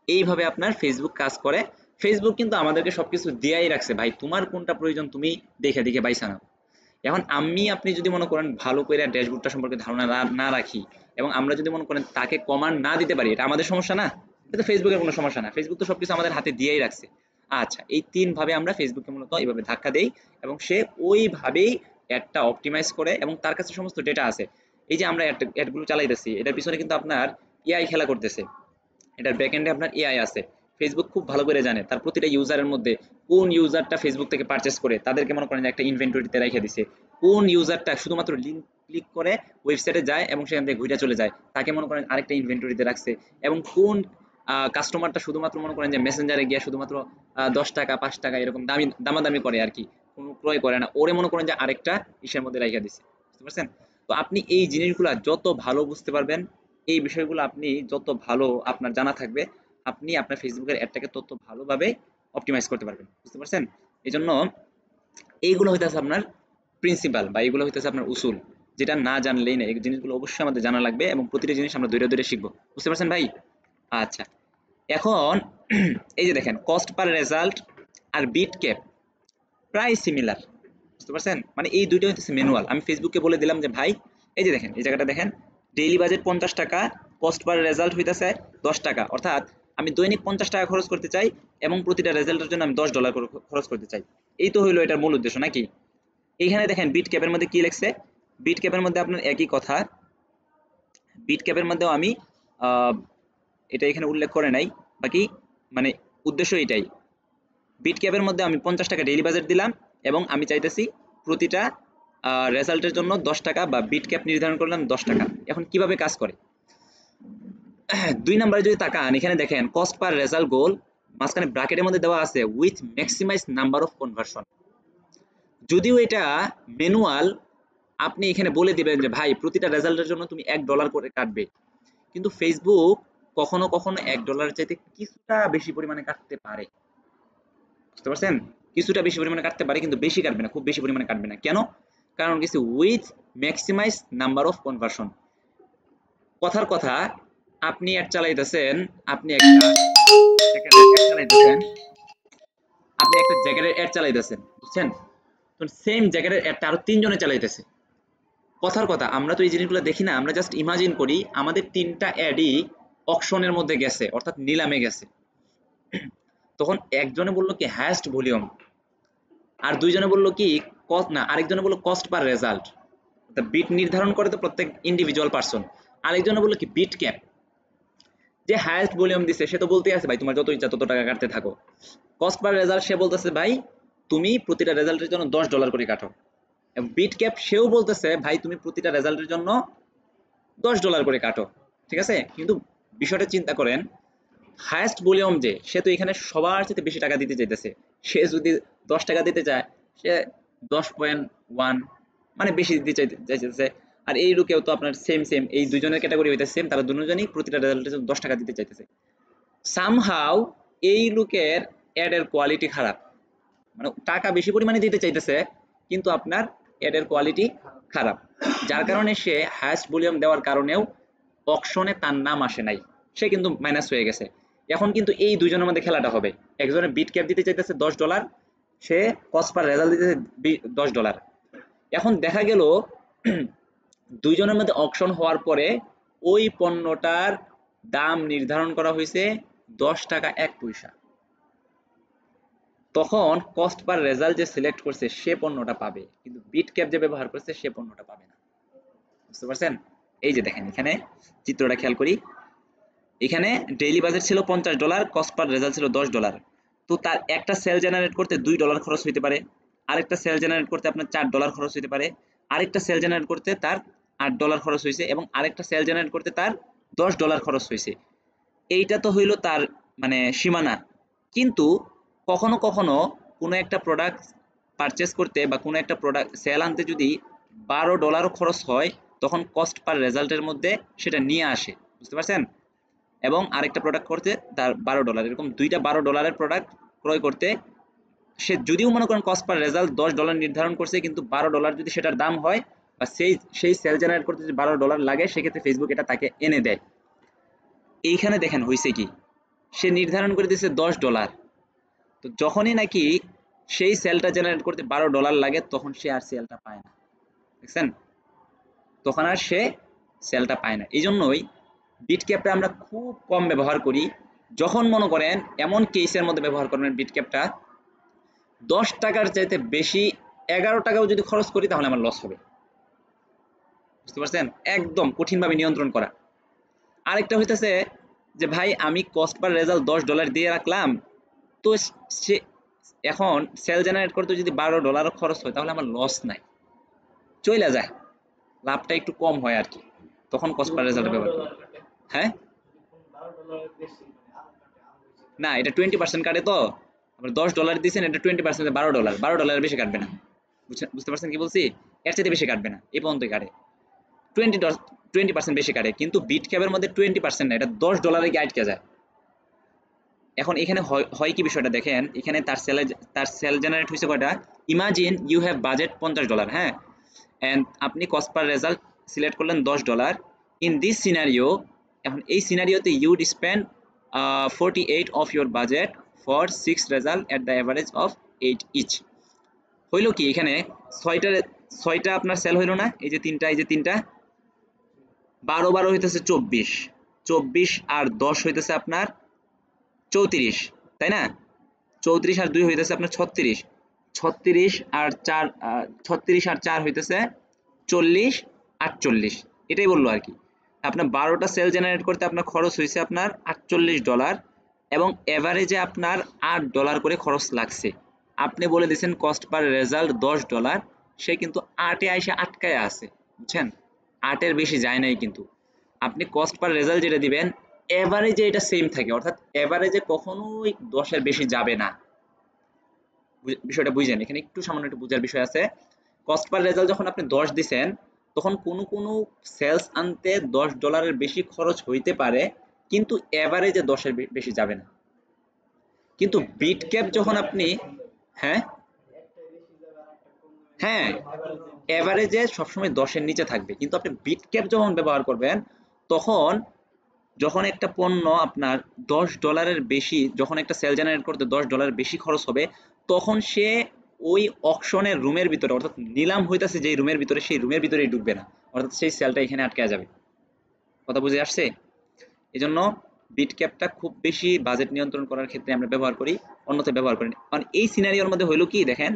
এইভাবে আপনার ফেসবুক কাজ করে। ফেসবুক কিন্তু আমাদেরকে সবকিছু দিয়াই রাখছে ভাই, তোমার কোনটা প্রয়োজন তুমি দেখে দেখে বাইসা নাও। এখন আপনি যদি মনে করেন ভালো করে ড্যাশবোর্ডটা সম্পর্কে ধারণা না রাখি, এবং আমরা যদি মনে করেন তাকে কমান্ড না দিতে পারি, এটা আমাদের সমস্যা না, এটা তো ফেসবুকের কোনো সমস্যা না। ফেসবুক তো সবকিছু আমাদের হাতে দিয়েই রাখছে। আচ্ছা, এই তিন ভাবে আমরা ফেসবুকে মূলত এইভাবে ধাক্কা দেই, এবং সে ওইভাবেই অ্যাডটা অপটিমাইজ করে, এবং তার কাছে সমস্ত ডেটা আছে। এই যে আমরা অ্যাডগুলো চালাইতেছি, এটার পিছনে কিন্তু আপনার এআই খেলা করতেছে, এটার ব্যাকএন্ডে আপনার এআই আছে। ফেসবুক খুব ভালো করে জানে তার প্রতিটা ইউজারের মধ্যে কোন ইউজারটা ফেসবুক থেকে পারচেস করে তাদেরকে মনে করেন একটা ইনভেন্টরিতে রেখে দিছে, কোন ইউজারটা শুধুমাত্র লিঙ্ক ক্লিক করে ওয়েবসাইটে যায় এবং সেখান থেকে ঘুরে চলে যায়, তাকে মনে করেন আরেকটা ইনভেন্টরিতে রাখছে, এবং কোন কাস্টমারটা শুধুমাত্র মনে করেন যে মেসেঞ্জারে গিয়ে শুধুমাত্র 10 টাকা 5 টাকা এরকম দামাদামি করে আর কি, কোনো ক্রয় করে না, ওরে মনে করেন যে আরেকটা ইসের মধ্যে রেখে দিছে। বুঝতে পারছেন? তো আপনি এই জিনিসগুলা যত ভালো বুঝতে পারবেন, এই বিষয়গুলো আপনি যত ভালো আপনার জানা থাকবে, আপনি আপনার ফেসবুকের অ্যাডটাকে তত ভালোভাবে অপটিমাইজ করতে পারবেন। বুঝতে পারছেন? এই জন্য এইগুলো হইতেছে আপনার প্রিন্সিপাল, বা এইগুলো হইতেছে আপনার উসুল, যেটা না জানলেই না। এই জিনিসগুলো অবশ্যই আমাদের জানা লাগবে, এবং প্রতিটা জিনিস আমরা ধীরে ধীরে শিখবো। বুঝতে পারছেন ভাই? আচ্ছা, এখন এই যে দেখেন কস্ট পার রেজাল্ট আর বিট ক্যাপ প্রায় সিমিলার। বুঝতে পারছেন? মানে এই দুইটা হচ্ছে ম্যানুয়াল। আমি ফেসবুকে বলে দিলাম যে ভাই এই যে দেখেন এই জায়গাটা দেখেন, ডেইলি বাজেট 50 টাকা, কস্ট পার রেজাল্ট হইতেছে 10 টাকা, অর্থাৎ আমি দৈনিক 50 টাকা খরচ করতে চাই, এবং প্রতিটা রেজাল্টের জন্য আমি $10 করে খরচ করতে চাই। এই তো হইলো এটার মূল উদ্দেশ্য নাকি? এইখানে দেখেন বিট ক্যাপের মধ্যে কি লিখছে, বিট ক্যাপের মধ্যে আপনার একই কথা, বিট ক্যাপের মধ্যেও আমি এটা এখানে উল্লেখ করে নাই, বাকি মানে উদ্দেশ্য এটাই। বিট ক্যাপের মধ্যে আমি 50 টাকা ডেইলি বাজেট দিলাম, এবং আমি চাইতেছি প্রতিটা রেজাল্টের জন্য 10 টাকা, বা বিট ক্যাপ নির্ধারণ করলাম 10 টাকা। এখন কিভাবে কাজ করে, 2 নম্বরে যদি তাকান, এখানে দেখেন কস্ট পার রেজাল্ট গোল, মাঝখানে ব্র্যাকেটের মধ্যে দেওয়া আছে with maximize number of conversion. যদিও এটা ম্যানুয়াল, আপনি এখানে বলে দিবেন যে ভাই প্রতিটা রেজাল্টের জন্য তুমি $1 করে কাটবে, কিন্তু ফেসবুক কখনো কখনো $1 চাইতে কিছুটা বেশি পরিমাণে কাটতে পারে। বুঝতে পারছেন? কিছুটা বেশি পরিমাণে কাটতে পারে, কিন্তু বেশি কাটবে না, খুব বেশি পরিমাণে কাটবে না। কেন? কারণ কিছু with maximize number of conversion. কথার কথা, আপনি অ্যাড চালাইতেছেন, আপনি একটা চালাইতেছেন, আপনি একটা জ্যাকেটের অ্যাড চালাইতেছেন, বুঝছেন? তো সেম জ্যাকেটের অ্যাডটা আরো 3 জনে চালাইতেছে। কথার কথা, আমরা তো এই জিনিসগুলো দেখি না, আমরা জাস্ট ইমাজিন করি আমাদের 3টা অ্যাডই অকশনের মধ্যে গেছে, অর্থাৎ নিলামে গেছে। তখন একজনে বললো কি হাইয়েস্ট ভলিউম, আর 2 জনে বললো কি কস্ট, না আরেকজনে বললো কস্ট পার রেজাল্ট, বিট নির্ধারণ করে তো প্রত্যেক ইন্ডিভিজুয়াল পারসন। আরেকজনে বললো কি বিট ক্যাপ, যে হাইয়েস্ট ভলিউম দিছে সে তো বলতেই আছে ভাই তোমার যত ইচ্ছা তত টাকা কাটতে থাকো। কস্ট পার রেজাল্ট সে বলতেছে ভাই তুমি প্রতিটা রেজাল্টের জন্য $10 করে কাটো। এবং বিট ক্যাপ সেও বলতেছে ভাই তুমি প্রতিটা রেজাল্টের জন্য $10 করে কাটো। ঠিক আছে? কিন্তু বিষয়টা চিন্তা করেন, হাইয়েস্ট ভলিউম যে সে তো এখানে সবার চেয়ে বেশি টাকা দিতে চাইতেছে। সে যদি 10 টাকা দিতে চায়, সে 10.1 মানে বেশি দিতে চাইতেছে। আর এই লোকেও তো আপনার সেম সেম, এই 2 জনের ক্যাটাগরি হইতে সেম, তারা দুজনেই প্রতিটা রেজাল্টের জন্য 10 টাকা দিতে চাইতেছে। সামহাউ এই লোকের অ্যাডের কোয়ালিটি খারাপ, মানে টাকা বেশি পরিমাণে দিতে চাইতেছে, কিন্তু আপনার অ্যাডের কোয়ালিটি খারাপ, যার কারণে সে হাইয়েস্ট ভলিউম দেওয়ার কারণেও অকশনে তার নাম আসে নাই, সে কিন্তু মাইনাস হয়ে গেছে। এখন কিন্তু এই 2 জনের মধ্যে খেলাটা হবে, একজনে বিট ক্যাপ দিতে চাইতেছে $10, সে কস্ট পার রেজাল্ট দিতেছে $10। এখন দেখা গেল দুইজনের মধ্যে অকশন হওয়ার পরে ওই পণ্যটার দাম নির্ধারণ করা হয়েছে $10.01। তখন কস্ট পার রেজাল্ট যে সিলেক্ট করছে সে পণ্যটা পাবে, কিন্তু বিট ক্যাপ যে ব্যবহার করছে সে পণ্যটা পাবে না। বুঝতে পারছেন? এই যে দেখেন এখানে চিত্রটা খেয়াল করি, এখানে ডেইলি বাজেট ছিল $50, কস্ট পার রেজাল্ট ছিল $10। তো তার একটা সেল জেনারেট করতে $2 খরচ হইতে পারে, আরেকটা সেল জেনারেট করতে আপনার $4 খরচ হইতে পারে, আরেকটা সেল জেনারেট করতে তার $8 খরচ হয়েছে, এবং আরেকটা সেল জেনারেট করতে তার $10 খরচ হয়েছে। এইটা তো হইলো তার মানে সীমানা। কিন্তু কখনো কখনো কোনো একটা প্রোডাক্ট পারচেস করতে বা কোনো একটা প্রোডাক্ট সেল আনতে যদি $12 খরচ হয়, তখন কস্ট পার রেজাল্টের মধ্যে সেটা নিয়ে আসে। বুঝতে পারছেন? এবং আরেকটা প্রোডাক্ট করতে তার $12, এরকম দুইটা $12 প্রোডাক্ট ক্রয় করতে সে যদিও মনে করেন কস্ট পার রেজাল্ট $10 নির্ধারণ করছে, কিন্তু $12 যদি সেটার দাম হয় বা সেই সেল জেনারেট করতে যদি $12 লাগে, সেক্ষেত্রে ফেসবুক এটা তাকে এনে দেয়। এইখানে দেখেন হয়েছে কি, সে নির্ধারণ করে দিয়েছে $10, তো যখনই নাকি সেই সেলটা জেনারেট করতে $12 লাগে, তখন সে আর সেলটা পায় না। দেখছেন? তখন আর সে সেলটা পায় না। এই জন্যই বিটক্যাপটা আমরা খুব কম ব্যবহার করি। যখন মনে করেন এমন কেসের মধ্যে ব্যবহার করবেন বিটক্যাপটা, $10 চাইতে বেশি $11 যদি খরচ করি তাহলে আমার লস হবে। বুঝতে পারছেন? একদম কঠিনভাবে নিয়ন্ত্রণ করা। আরেকটা হইতেছে যে ভাই আমি কস্ট পার রেজাল্ট $10 দিয়ে রাখলাম, তো সে এখন সেল জেনারেট করতে যদি $12 খরচ হয় তাহলে আমার লস নাই, চইলা যায়, লাভটা একটু কম হয় আর কি, তখন কস্ট পার রেজাল্ট ব্যবহার করি। হ্যাঁ, না এটা 20% কাটে, তো আবার $10 দিয়েছেন, এটা 20% $12 বেশি কাটবে না। বুঝতে পারছেন কি বলছি? এর চাইতে বেশি কাটবে না, এই পর্যন্তই কাটে। 20% বেশি কাটে, কিন্তু বিট ক্যাপের মধ্যে 20% না, এটা $10 গিয়ে আটকে যায়। এখন এখানে হয় কি বিষয়টা দেখেন, এখানে তার সেল জেনারেট হয়েছে কয়টা, ইমাজিন ইউ হ্যাভ বাজেট $50, হ্যাঁ, এন্ড আপনি কস্ট পার রেজাল্ট সিলেক্ট করলেন $10। ইন দিস সিনারিও, এখন এই সিনারিওতে you'd spend 48 of your budget for 6 result at the average of 8 each. হইল কি, এখানে ছয়টা আপনার সেল হইল না, এই যে তিনটা, এই যে তিনটা, 12 হইতেছে 24, 24 আর 10 হইতেছে আপনার 34, তাই না? 34 আর 2 হইতেছে আপনার 36, 36 আর 4, 36 আর 4 হইতেছে 40, 48, এটাই বললো আর কি। আপনার 12টা সেল জেনারেট করতে আপনার খরচ হয়েছে আপনার $48, এবং এভারেজে আপনার $8 করে খরচ লাগছে। আপনি বলে দিয়েছেন কস্ট পার রেজাল্ট $10, সে কিন্তু 8-এ আইসা আটকায় আছে, বুঝছেন? 8-এর বেশি যায় নাই, কিন্তু আপনি কস্ট পার রেজাল্ট যেটা দিবেন এভারেজে এটা সেম থাকে, অর্থাৎ এভারেজে কখনোই 10-এর বেশি যাবে না। বিষয়টা বুঝেন, এখানে একটু সামান্য একটু বোঝার বিষয় আছে। কস্ট পার রেজাল্ট যখন আপনি 10 দিছেন, তখন কোনো সেলস আনতে $10 বেশি খরচ হইতে পারে, কিন্তু এভারেজে 10-এর বেশি যাবে না। কিন্তু বিট ক্যাপ যখন আপনি, হ্যাঁ হ্যাঁ, এভারেজে সবসময় 10-এর নিচে থাকবে, কিন্তু আপনি বিট ক্যাপ যখন ব্যবহার করবেন, তখন যখন একটা পণ্য আপনার $10 বেশি, যখন একটা সেল জেনারেট করতে $10 বেশি খরচ হবে, তখন সে ওই অকশনের রুমের ভিতরে, অর্থাৎ নিলাম হইতাছে যে রুমের ভিতরে, সেই রুমের ভিতরেই ঢুকবে না, অর্থাৎ সেই সেলটা এখানে আটকে যাবে। কথা বুঝে আসছে? এই জন্য বিট ক্যাপটা খুব বেশি বাজেট নিয়ন্ত্রণ করার ক্ষেত্রে আমরা ব্যবহার করি, অন্যথায় ব্যবহার করি না। কারণ এই সিনারিওর মধ্যে হইলো কি দেখেন,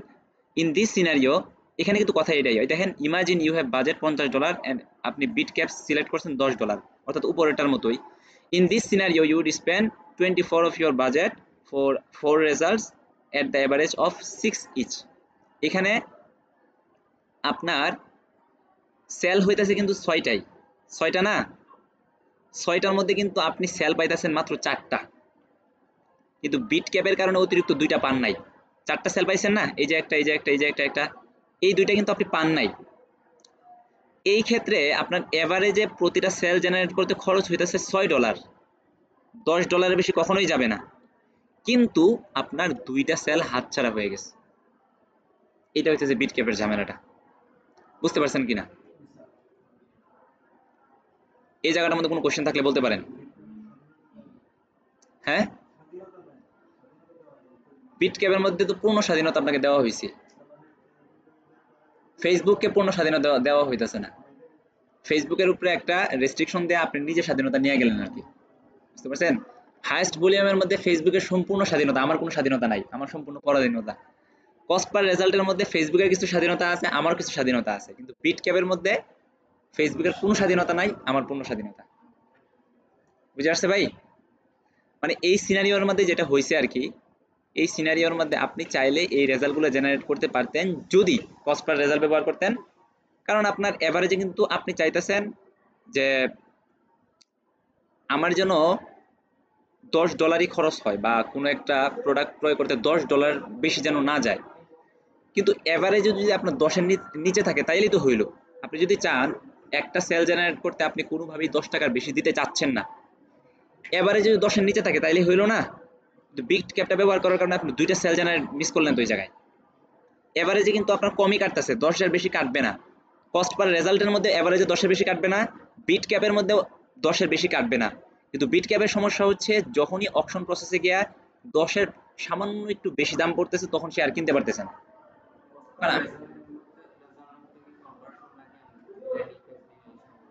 ইন দিস সিনারিও, এখানে কিন্তু কথা এটাই হয়, দেখেন imagine you have budget $50 and আপনি বিট ক্যাপ সিলেক্ট করছেন $10, অর্থাৎ উপরেরটার মতোই। In this scenario you would spend 24 of your budget for 4 results at the average of 6 each. এখানে আপনার সেল হইতেছে কিন্তু 6টাই, 6টা না, 6টার মধ্যে কিন্তু আপনি সেল পাইতেছেন মাত্র 4টা, কিন্তু বিট ক্যাপের কারণে অতিরিক্ত 2টা পান নাই। 4টা সেল পাইছেন না, এই যে একটা, এই যে একটা, এই যে একটা, এই 2টা কিন্তু আপনি পান নাই। এই ক্ষেত্রে আপনার এভারেজে প্রতিটা সেল জেনারেট করতে খরচ হইতেছে $6, $10 বেশি কখনোই যাবে না, কিন্তু আপনার 2টা সেল হাতছাড়া হয়ে গেছে। এটা হইতেছে বিট ক্যাপের ঝামেলাটা। বুঝতে পারছেন কিনা? এই জায়গাটার মধ্যে কোনো কোশ্চেন থাকলে বলতে পারেন। হ্যাঁ, বিটক্যাপের মধ্যে তো পূর্ণ স্বাধীনতা আপনাকে দেওয়া হয়েছে, ফেসবুককে পূর্ণ স্বাধীনতা দেওয়া হইতেছে না। ফেসবুকের উপরে একটা রেস্ট্রিকশন দিয়ে আপনি নিজে স্বাধীনতা নিয়ে গেলেন আর কি, বুঝতে পারছেন? হাইয়েস্ট ভলিউমের মধ্যে ফেসবুকের সম্পূর্ণ স্বাধীনতা, আমার কোনো স্বাধীনতা নাই, আমার সম্পূর্ণ পরাধীনতা। কস্ট পার রেজাল্টের মধ্যে ফেসবুকের কিছু স্বাধীনতা আছে, আমার কিছু স্বাধীনতা আছে, কিন্তু বিটক্যাপের মধ্যে ফেসবুকের কোনো স্বাধীনতা নাই, আমার পূর্ণ স্বাধীনতা। বুঝে আসছে ভাই? মানে এই সিনারিওর মধ্যে যেটা হয়েছে আর কি, এই সিনারিওর মধ্যে আপনি চাইলে এই রেজাল্টগুলো জেনারেট করতে পারতেন যদি কস্ট পার রেজাল্ট ব্যবহার করতেন। কারণ আপনার এভারেজে কিন্তু আপনি চাইতেছেন যে আমার যেন $10 খরচ হয় বা কোনো একটা প্রোডাক্ট ক্রয় করতে $10 বেশি যেন না যায়, কিন্তু এভারেজে যদি আপনার 10-এর নিচে থাকে তাইলেই তো হইলো। আপনি যদি চান একটা সেল জেনারেট করতে আপনি কোনোভাবেই $10 বেশি দিতে চাচ্ছেন না, এভারেজে যদি 10-এর নিচে থাকে তাইলে হইলো না। কিন্তু বিটক্যাপটা ব্যবহার করার কারণে আপনি 2টা সেল জেনারেট মিস করলেন তো ওই জায়গায়। এভারেজে কিন্তু আপনার কমই কাটতেছে, 10-এর বেশি কাটবে না। কস্ট পার রেজাল্টের মধ্যে এভারেজে 10-এর বেশি কাটবে না, বিটক্যাপের মধ্যে 10-এর বেশি কাটবে না। কিন্তু বিটক্যাপের সমস্যা হচ্ছে যখনই অকশন প্রসেসে গিয়া 10-এর সামান্য একটু বেশি দাম পড়তেছে তখন সে আর কিনতে পারতেছে না।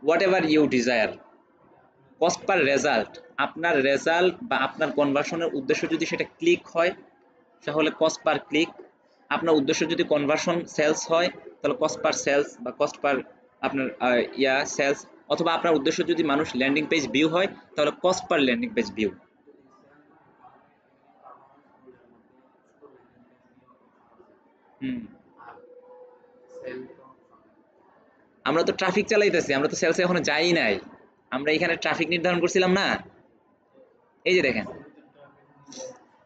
Whatever you desire, cost per result, আপনার রেজাল্ট বা আপনার কনভার্সনের উদ্দেশ্য যদি সেটা ক্লিক হয় তাহলে কস্ট পার ক্লিক, আপনার উদ্দেশ্য যদি কনভার্সন সেলস হয় তাহলে কস্ট পার সেলস বা কস্ট পার আপনার সেলস, অথবা আপনার উদ্দেশ্য যদি মানুষ ল্যান্ডিং পেজ ভিউ হয় তাহলে cost per landing page view. হুম, আমরা তো ট্রাফিক চালাইতেছি, আমরা তো সেলসে এখনো যাই নাই, আমরা এখানে ট্রাফিক নির্ধারণ করছিলাম না। এই যে দেখেন,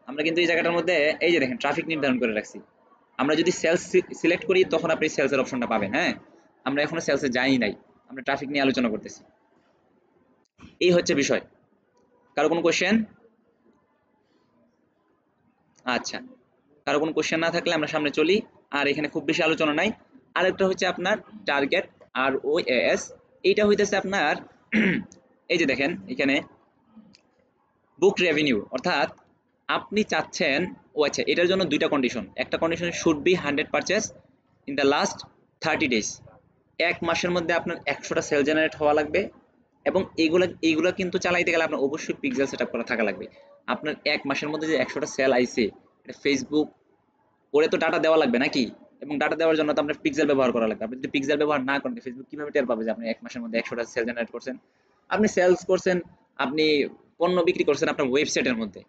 আমরা কিন্তু এই জায়গাটার মধ্যে এই যে দেখেন ট্রাফিক নির্ধারণ করে রাখছি। আমরা যদি সেলস সিলেক্ট করি তখন আপনি সেলসের অপশনটা পাবেন। হ্যাঁ, আমরা এখনো সেলসে যাই নাই, আমরা ট্রাফিক নিয়ে আলোচনা করতেছি। এই হচ্ছে বিষয়। কারো কোনো কোশ্চেন? আচ্ছা, কারো কোনো কোশ্চেন না থাকলে আমরা সামনে চলি। আর এখানে খুব বেশি আলোচনা নাই। আরেকটা হচ্ছে আপনার টার্গেট ROAS, এইটা হইতেছে আপনার এই যে দেখেন এখানে বুক রেভিনিউ, অর্থাৎ আপনি চাচ্ছেন, ও আচ্ছা এটার জন্য দুইটা কন্ডিশন। একটা condition should be 100 purchase in the last 30 days, এক মাসের মধ্যে আপনার 100টা সেল জেনারেট হওয়া লাগবে। এবং এইগুলা কিন্তু চালাইতে গেলে আপনার অবশ্যই পিক্সেল সেট আপ করা থাকা লাগবে। আপনার এক মাসের মধ্যে যে 100টা সেল আইছে, এটা ফেসবুক ওরে তো ডাটা দেওয়া লাগবে নাকি, এবং ডাটা দেওয়ার জন্য তো আপনার পিক্সেল ব্যবহার করা লাগবে। আপনি যদি পিক্সেল ব্যবহার না করেন ফেসবুক কিভাবে টের পাবে যে আপনি এক মাসের মধ্যে 100টা সেল জেনারেট করছেন? আপনি সেলস করছেন, আপনি পণ্য বিক্রি করছেন আপনার ওয়েবসাইটের মধ্যে,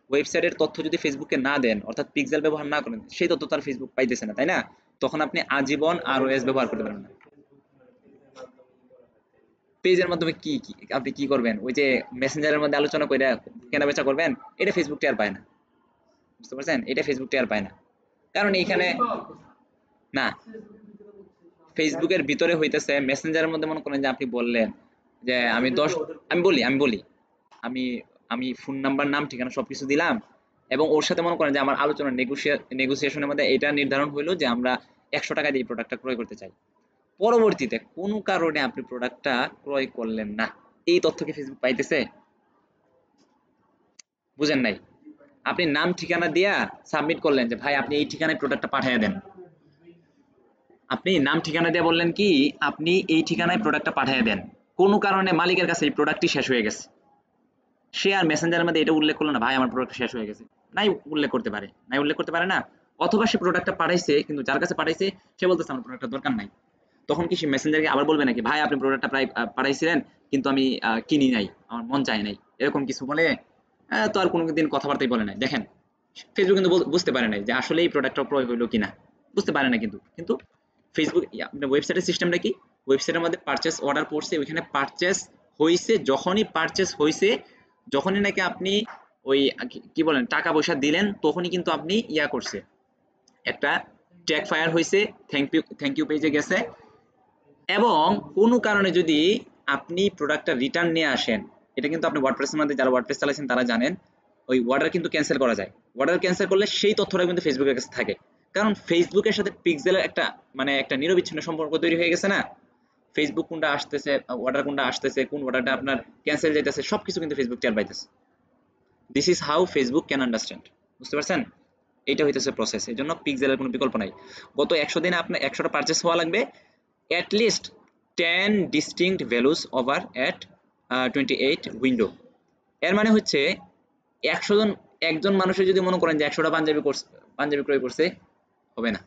ওয়েবসাইটের তথ্য যদি ফেসবুককে না দেন অর্থাৎ পিক্সেল ব্যবহার না করেন, সেই তথ্য তার ফেসবুক পাইতেছে না, তাই না? তখন আপনি আজীবন ROS ব্যবহার করতে পারবেন না। পেজের মাধ্যমে কি কি আপনি কি করবেন? ওই যে মেসেঞ্জারের মধ্যে আলোচনা করে কেনা বেচা করবেন, এটা ফেসবুক টের পায় না, বুঝতে পারছেন? এটা ফেসবুক টের পায় না, কারণ এইখানে না, ফেসবুকের ভিতরে হইতেছে মেসেঞ্জারের মধ্যে মনে করেন যে আপনি বললেন যে আমি বলি আমি আমি ফোন নাম্বার নাম ঠিকানা সবকিছু দিলাম, এবং ওর সাথে মনে করেন যে আমার আলোচনা নেগোসিয়েশনের মধ্যে এটা নির্ধারণ হইলো যে আমরা 100 টাকা দিয়ে এই প্রোডাক্টটা ক্রয় করতে চাই। পরবর্তীতে কোনো কারণে আপনি প্রোডাক্টটা ক্রয় করলেন না, এই তথ্য কি ফেসবুক পাইতেছে? বুঝেন নাই? আপনি নাম ঠিকানা দিয়া সাবমিট করলেন যে ভাই আপনি এই ঠিকানায় প্রোডাক্টটা পাঠিয়ে দেন, আপনি নাম ঠিকানা দিয়ে বললেন কি আপনি এই ঠিকানায় প্রোডাক্টটা পাঠিয়ে দেন, কোনো কারণে মালিকের কাছে এই প্রোডাক্টটি শেষ হয়ে গেছে, সে আর মেসেঞ্জারের মধ্যে এটা উল্লেখ করলো না ভাই আমার প্রোডাক্ট শেষ হয়ে গেছে, নাই উল্লেখ করতে পারে না। অথবা সে প্রোডাক্টটা পাঠাইছে কিন্তু যার কাছে পাঠাইছে সে বলতেছে আমার প্রোডাক্টটা দরকার নাই, তখন কি সে মেসেঞ্জারকে আবার বলবে নাকি ভাই আপনি প্রোডাক্টটা প্রায় পাঠাইছিলেন কিন্তু আমি কিনি নাই, আমার মন চায় নাই, এরকম কিছু বলে? তো আর কোনোদিন কথাবার্তাই বলে নাই। দেখেন ফেসবুক কিন্তু বুঝতে পারে নাই যে আসলে এই প্রোডাক্টটা প্রয়োগ হইলো কিনা, বুঝতে পারে না। কিন্তু ফেসবুক আপনার ওয়েবসাইটের সিস্টেমটা কি, ওয়েবসাইটের মধ্যে পারচেস অর্ডার পড়ছে, ওইখানে পারচেস হইছে, যখনই পারচেস হইছে, যখনই নাকি আপনি ওই কি বলেন টাকা পয়সা দিলেন তখনই কিন্তু আপনি করছে একটা ট্যাগ ফায়ার হয়েছে, থ্যাংক ইউ পেজে গেছে। এবং কোনো কারণে যদি আপনি প্রোডাক্টটা রিটার্ন নিয়ে আসেন, এটা কিন্তু আপনি ওয়ার্ডপ্রেসের মধ্যে যারা ওয়ার্ডপ্রেস চালাচ্ছেন তারা জানেন, ওই অর্ডার কিন্তু ক্যান্সেল করা যায়। অর্ডার ক্যান্সেল করলে সেই তথ্যটা কিন্তু ফেসবুকের কাছে থাকে, কারণ ফেসবুকের সাথে পিক্সেলের একটা মানে একটা নিরবিচ্ছিন্ন সম্পর্ক তৈরি হয়ে গেছে না। ফেসবুক কোনটা আসতেছে, অর্ডার কোনটা আসতেছে, কোন অর্ডারটা আপনার ক্যান্সেল যাইতেছে, সবকিছু কিন্তু ফেসবুক টের পাইতেছে। This is how Facebook can understand, বুঝতে পারছেন? এটা হইতেছে প্রসেস। এই জন্য পিক্সেলের কোনো বিকল্প নাই। গত 100 দিনে আপনার 100টা পারচেস হওয়া লাগবে, at least 10 distinct values over at 28 window। এর মানে হচ্ছে 100 জন, একজন মানুষের যদি মনে করেন যে 100টা পাঞ্জাবি ক্রয় করছে, হবে না।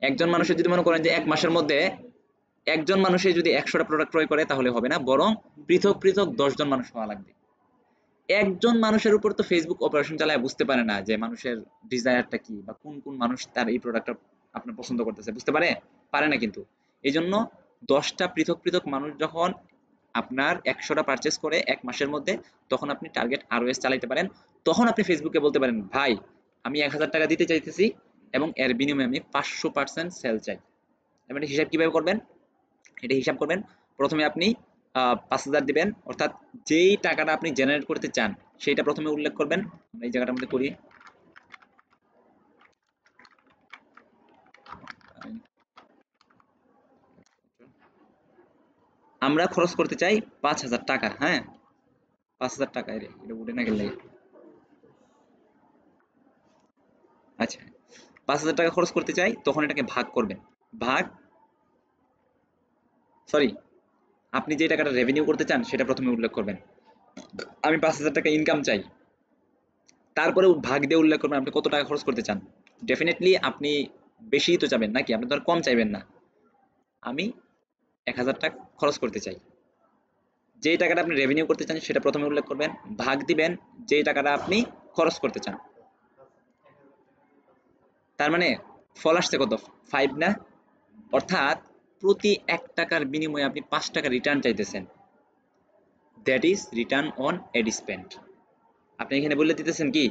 একজন মানুষের যদি মনে করেন যে এক মাসের মধ্যে একজন মানুষের যদি 100টা প্রোডাক্ট ক্রয় করে, তাহলে হবে না, বরং পৃথক পৃথক 10 জন মানুষ হওয়া লাগবে। একজন মানুষের উপর তো ফেসবুক অপারেশন চালায় বুঝতে পারে না যে মানুষের ডিজায়ারটা কি, বা কোন কোন মানুষ তার এই প্রোডাক্টটা আপনার পছন্দ করতেছে, বুঝতে পারে না কিন্তু। এই জন্য 10টা পৃথক পৃথক মানুষ যখন আপনার 100টা পারচেস করে এক মাসের মধ্যে, তখন আপনি টার্গেট আরওএস চালাইতে পারেন। তখন আপনি ফেসবুকে বলতে পারেন, ভাই আমি 1000 টাকা দিতে চাইতেছি এবং এর বিনিময়ে আমি 500% সেল চাই। এবার হিসাব কিভাবে করবেন? এটা হিসাব করবেন, প্রথমে আপনি 5000 দিবেন, অর্থাৎ যেই টাকাটা আপনি জেনারেট করতে চান সেইটা প্রথমে উল্লেখ করবেন। আমরা এই জায়গাটার মধ্যে করি, আমরা খরচ করতে চাই 5000 টাকা। হ্যাঁ, 5000 টাকা, এটা উঠে না গেলে, আচ্ছা 5000 টাকা খরচ করতে চাই, তখন এটাকে ভাগ করবেন। ভাগ, সরি, আপনি যে টাকাটা রেভিনিউ করতে চান সেটা প্রথমে উল্লেখ করবেন। আমি 5000 টাকা ইনকাম চাই, তারপরে ভাগ দিয়ে উল্লেখ করবেন আপনি কত টাকা খরচ করতে চান। ডেফিনেটলি আপনি বেশি তো চাবেন নাকি, আপনি তো আর কম চাইবেন না। আমি 1000 টাকা খরচ করতে চাই, যেই টাকাটা আপনি রেভিনিউ করতে চান সেটা প্রথমে উল্লেখ করবেন, ভাগ দিবেন যেই টাকাটা আপনি খরচ করতে চান। তার মানে ফল আসছে কত, 5 না? অর্থাৎ প্রতি 1 টাকার বিনিময়ে আপনি 5 টাকা রিটার্ন চাইতেছেন। That is return on ad spend. আপনি এখানে বলে দিতেছেন কি,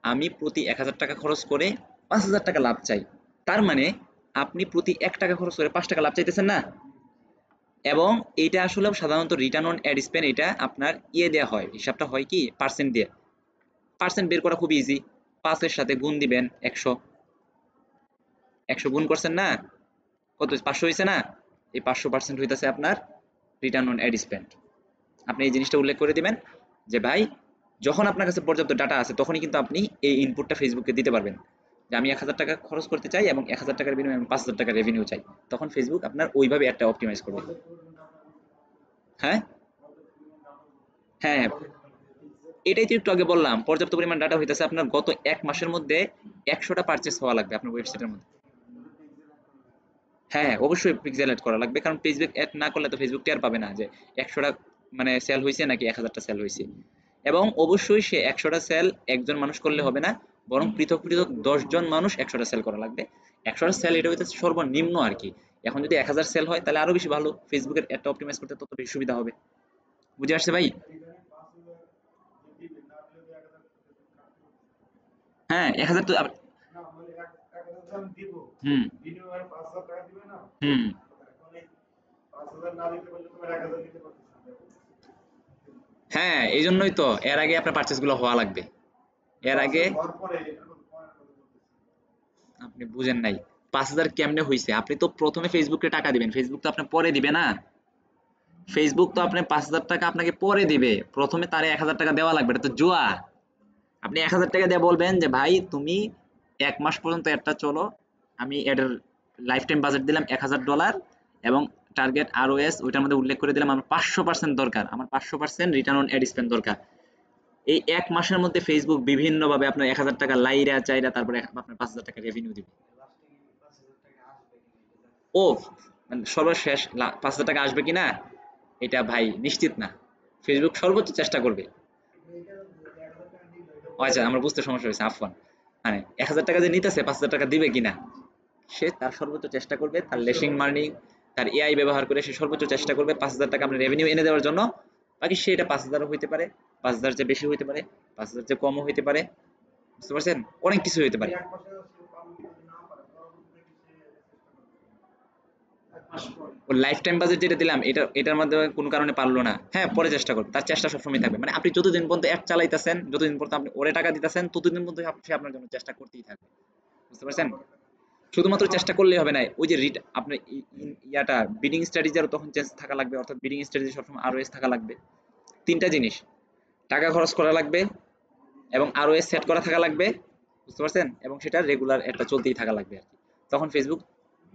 আমি প্রতি 1000 টাকা খরচ করে 5000 টাকা লাভ চাই। তার মানে আপনি প্রতি 1 টাকা খরচ করে 5 টাকা লাভ চাইতেছেন না? এবং এইটা আসলে সাধারণত রিটার্ন অন এড স্পেন্ড, এটা আপনার দেয়া হয়, হিসাবটা হয় কি পার্সেন্ট দিয়ে। পার্সেন্ট বের করা খুব ইজি, 5 এর সাথে গুণ দিবেন 100, 100 গুণ করছেন না, কত 500 হয়েছে না? এই 500% হইতেছে আপনার রিটার্ন অন এড স্পেন্ড। আপনি এই জিনিসটা উল্লেখ করে দিবেন যে ভাই, যখন আপনার কাছে পর্যাপ্ত ডাটা আছে তখনই কিন্তু আপনি এই ইনপুটটা ফেসবুককে দিতে পারবেন যে আমি 1000 টাকা খরচ করতে চাই এবং 1000 টাকার বিনিময়ে আমি 5000 টাকা রেভিনিউ চাই। তখন ফেসবুক আপনার ওইভাবে একটা অপটিমাইজ করবে। হ্যাঁ হ্যাঁ, এটাই তো একটু আগে বললাম, পর্যাপ্ত পরিমাণ ডাটা হইতেছে আপনার গত এক মাসের মধ্যে 100টা পারচেস হওয়া লাগবে আপনার ওয়েবসাইটের মধ্যে। হ্যাঁ, অবশ্যই পিক্সেল অ্যাড করা লাগবে, কারণ ফেসবুক অ্যাড না করলে তো ফেসবুক টের পাবে না যে 100টা মানে সেল হয়েছে নাকি 1000টা সেল হয়েছে। এবং অবশ্যই সে 100টা সেল একজন মানুষ করলে হবে না, বরং পৃথক পৃথক 10 জন মানুষ 100টা সেল করা লাগবে। 100টা সেল এটা হইতেছে সর্বনিম্ন আর কি। এখন যদি 1000 সেল হয় তাহলে আরো বেশি ভালো, ফেসবুকের অ্যাডটা অপটিমাইজ করতে তত বেশি সুবিধা হবে। বুঝে আসছে ভাই? হ্যাঁ 1000 তো হুম হুম, হ্যাঁ এই জন্যই তো এর আগে আপনার পারচেস গুলো হওয়া লাগবে। এর আগে আপনি বুঝেন নাই, 5000 কেমনে হয়েছে? আপনি তো প্রথমে ফেসবুকে টাকা দিবেন, ফেসবুক তো আপনি পরে দিবে না। ফেসবুক তো আপনি 5000 টাকা আপনাকে পরে দিবে, প্রথমে তারে 1000 টাকা দেওয়া লাগবে, এটা তো জুয়া। আপনি 1000 টাকা দিয়ে বলবেন যে ভাই তুমি 1 মাস পর্যন্ত একটা চলো, আমি এটার লাইফ টাইম বাজেট দিলাম $1000 এবং টার্গেট আরওএস ওইটার মধ্যে উল্লেখ করে দিলাম আমার 500% দরকার, আমার 500% রিটার্ন অন এড স্পেন্ড দরকার। এই 1 মাসের মধ্যে ফেসবুক বিভিন্ন ভাবে আপনার 1000 টাকা লাইরা চাইরা তারপরে আপনার 5000 টাকা রেভিনিউ দিবে। ও মানে সর্বশেষ 5000 টাকা আসবে কিনা এটা ভাই নিশ্চিত না, ফেসবুক সর্বোচ্চ চেষ্টা করবে। ও আচ্ছা, আমার বুঝতে সমস্যা হয়েছে, আফওয়ান। মানে 1000 টাকা যে নিতেছে 5000 টাকা দিবে কিনা, সে তার সর্বোচ্চ চেষ্টা করবে, তার লেশিং মার্নিং, তার এআই ব্যবহার করে সে সর্বোচ্চ চেষ্টা করবে 5000 টাকা আপনার রেভিনিউ এনে দেওয়ার জন্য। বাকি সেটা 5000 হইতে পারে, 5000 চেয়ে বেশি হইতে পারে, 5000 চেয়ে কমও হইতে পারে, বুঝতে পারছেন, অনেক কিছু হইতে পারে। ওর লাইফ টাইম বাজেট যেটা দিলাম এটার মধ্যে কোনো কারণে পারলো না, হ্যাঁ পরে চেষ্টা করবে, তার চেষ্টা সবসময় থাকবে। মানে আপনি যতদিন পর্যন্ত অ্যাড চালাইতেছেন, যতদিন পর্যন্ত আপনি ওরে টাকা দিতেছেন, ততদিন পর্যন্ত সে আপনার জন্য চেষ্টা করতেই থাকবে, বুঝতে পারছেন। শুধুমাত্র চেষ্টা করলেই হবে না, ওই যে আপনার ইয়াটা বিডিং স্ট্র্যাটেজিরও তখন চেঞ্জ থাকা লাগবে, অর্থাৎ বিডিং স্ট্র্যাটেজি সবসময় আরওএস থাকা লাগবে। তিনটা জিনিস, টাকা খরচ করা লাগবে এবং আরওএস সেট করা থাকা লাগবে বুঝতে পারছেন? এবং সেটা রেগুলার একটা চলতেই থাকা লাগবে আর কি। তখন ফেসবুক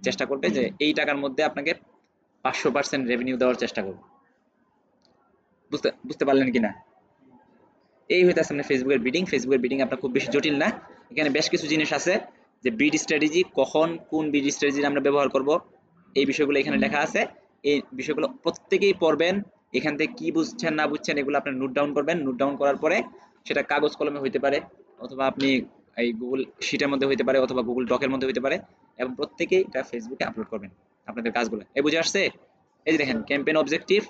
চেষ্টা করবে যে এই টাকার মধ্যে আপনাকে 500% রেভিনিউ দেওয়ার চেষ্টা করবে। বুঝতে বুঝতে পারলেন কিনা? এই হইতাছে আপনার ফেসবুকের বিডিং। ফেসবুকের বিডিং আপনার খুব বেশি জটিল না। এখানে বেশ কিছু জিনিস আছে যে বিড স্ট্র্যাটেজি, কখন কোন বিড স্ট্র্যাটেজি আমরা ব্যবহার করব, এই বিষয়গুলো এখানে লেখা আছে। এই বিষয়গুলো প্রত্যেকেই পড়বেন। এখান থেকে কি বুঝছেন না বুঝছেন এগুলো আপনি নোট ডাউন করবেন। নোট ডাউন করার পরে সেটা কাগজ কলমে হইতে পারে, অথবা আপনি এই গুগল শিটের মধ্যে হইতে পারে, অথবা গুগল ডকের মধ্যে হইতে পারে, এবং প্রত্যেকেই এটা ফেসবুকে আপলোড করবেন আপনাদের কাজগুলো। এই বুঝে আসছে? এই যে দেখেন ক্যাম্পেইন অবজেক্টিভ।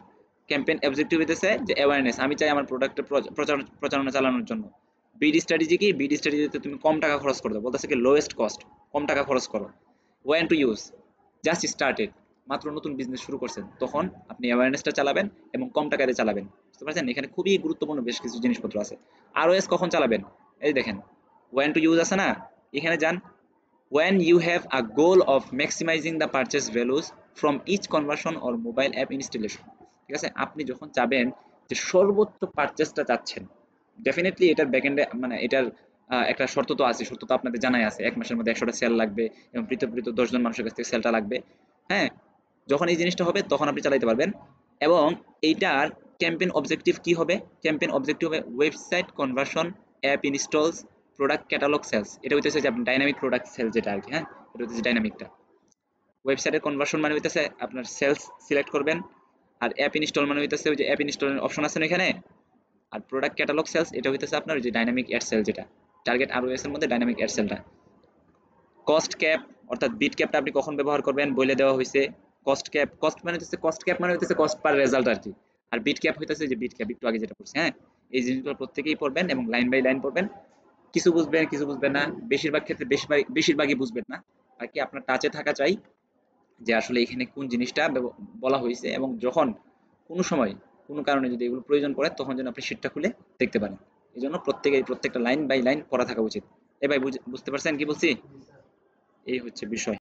ক্যাম্পেইন অবজেক্টিভ হইতেছে যে অ্যাওয়ারনেস, আমি চাই আমার প্রোডাক্টের প্রচারণা চালানোর জন্য। বিড স্ট্র্যাটেজি কি? বিড স্ট্র্যাটেজিতে তুমি কম টাকা খরচ করতে বলতেছে কি লোয়েস্ট কস্ট, কম টাকা খরচ করো। Went to use, just started, মাত্র নতুন বিজনেস শুরু করছেন, তখন আপনি অ্যাওয়ারনেসটা চালাবেন এবং কম টাকাতে চালাবেন। বুঝতে পারছেন? এখানে খুবই গুরুত্বপূর্ণ বেশ কিছু জিনিসপত্র আছে। আরওএস কখন চালাবেন? এই দেখেন ওয়েন টু ইউজ আছে না, এখানে যান। when you have a goal of maximizing the purchase values from each conversion or mobile app installation, ঠিক আছে? আপনি যখন চাবেন যে সর্বোচ্চ পারচেসটা চাচ্ছেন, ডেফিনেটলি এটার ব্যাকএন্ডে মানে এটার একটা শর্ত তো আছে, শর্ত তো আপনাদের জানাই আছে, 1 মাসের মধ্যে 100টা সেল লাগবে এবং পৃথক পৃথক 10 জন মানুষের কাছ থেকে সেলটা লাগবে। হ্যাঁ, যখন এই জিনিসটা হবে তখন আপনি চালাতে পারবেন। এবং এইটার ক্যাম্পেইন অবজেক্টিভ কি হবে? ক্যাম্পেইন অবজেক্টিভ হবে website conversion, app installs, product catalog sales. এটা হইতেছে যে আপনি ডাইনামিক প্রোডাক্ট সেল যেটা আর কি। হ্যাঁ, এটা হচ্ছে ডাইনামিকটা। ওয়েবসাইটের কনভার্সন মানে হইতেছে আপনার সেলস সিলেক্ট করবেন, আর অ্যাপ ইনস্টল মানে হইতেছে ওই যে অ্যাপ ইনস্টলের অপশন আছে না এখানে। আর প্রোডাক্ট ক্যাটালগ সেলস এটা হইতেছে আপনার ওই যে ডাইনামিক অ্যাড সেল, যেটা টার্গেট আরওএস এর মধ্যে ডাইনামিক অ্যাড সেলটা। কস্ট ক্যাপ অর্থাৎ বিট ক্যাপটা আপনি কখন ব্যবহার করবেন বলে দেওয়া হয়েছে। কস্ট ক্যাপ, কস্ট মানে হচ্ছে কস্ট ক্যাপ মানে হইতেছে কস্ট পার রেজাল্ট আর কি। আর বিট ক্যাপ হইতেছে যে বিট ক্যাপ একটু আগে যেটা পড়ছে। হ্যাঁ, এই জিনিসগুলো প্রত্যেকেই পড়বেন এবং লাইন বাই লাইন পড়বেন। কিছু বুঝবেন কিছু বুঝবেন না, বেশিরভাগ ক্ষেত্রে বেশিরভাগই বুঝবেন না আর কি। আপনার টাচে থাকা চাই যে আসলে এখানে কোন জিনিসটা বলা হয়েছে, এবং যখন কোনো সময় কোনো কারণে যদি এগুলো প্রয়োজন পড়ে তখন যেন আপনি শীটটা খুলে দেখতে পারেন। এই জন্য প্রত্যেকটা লাইন বাই লাইন পড়া থাকা উচিত। এ ভাই বুঝতে পারছেন কি বলছি? এই হচ্ছে বিষয়।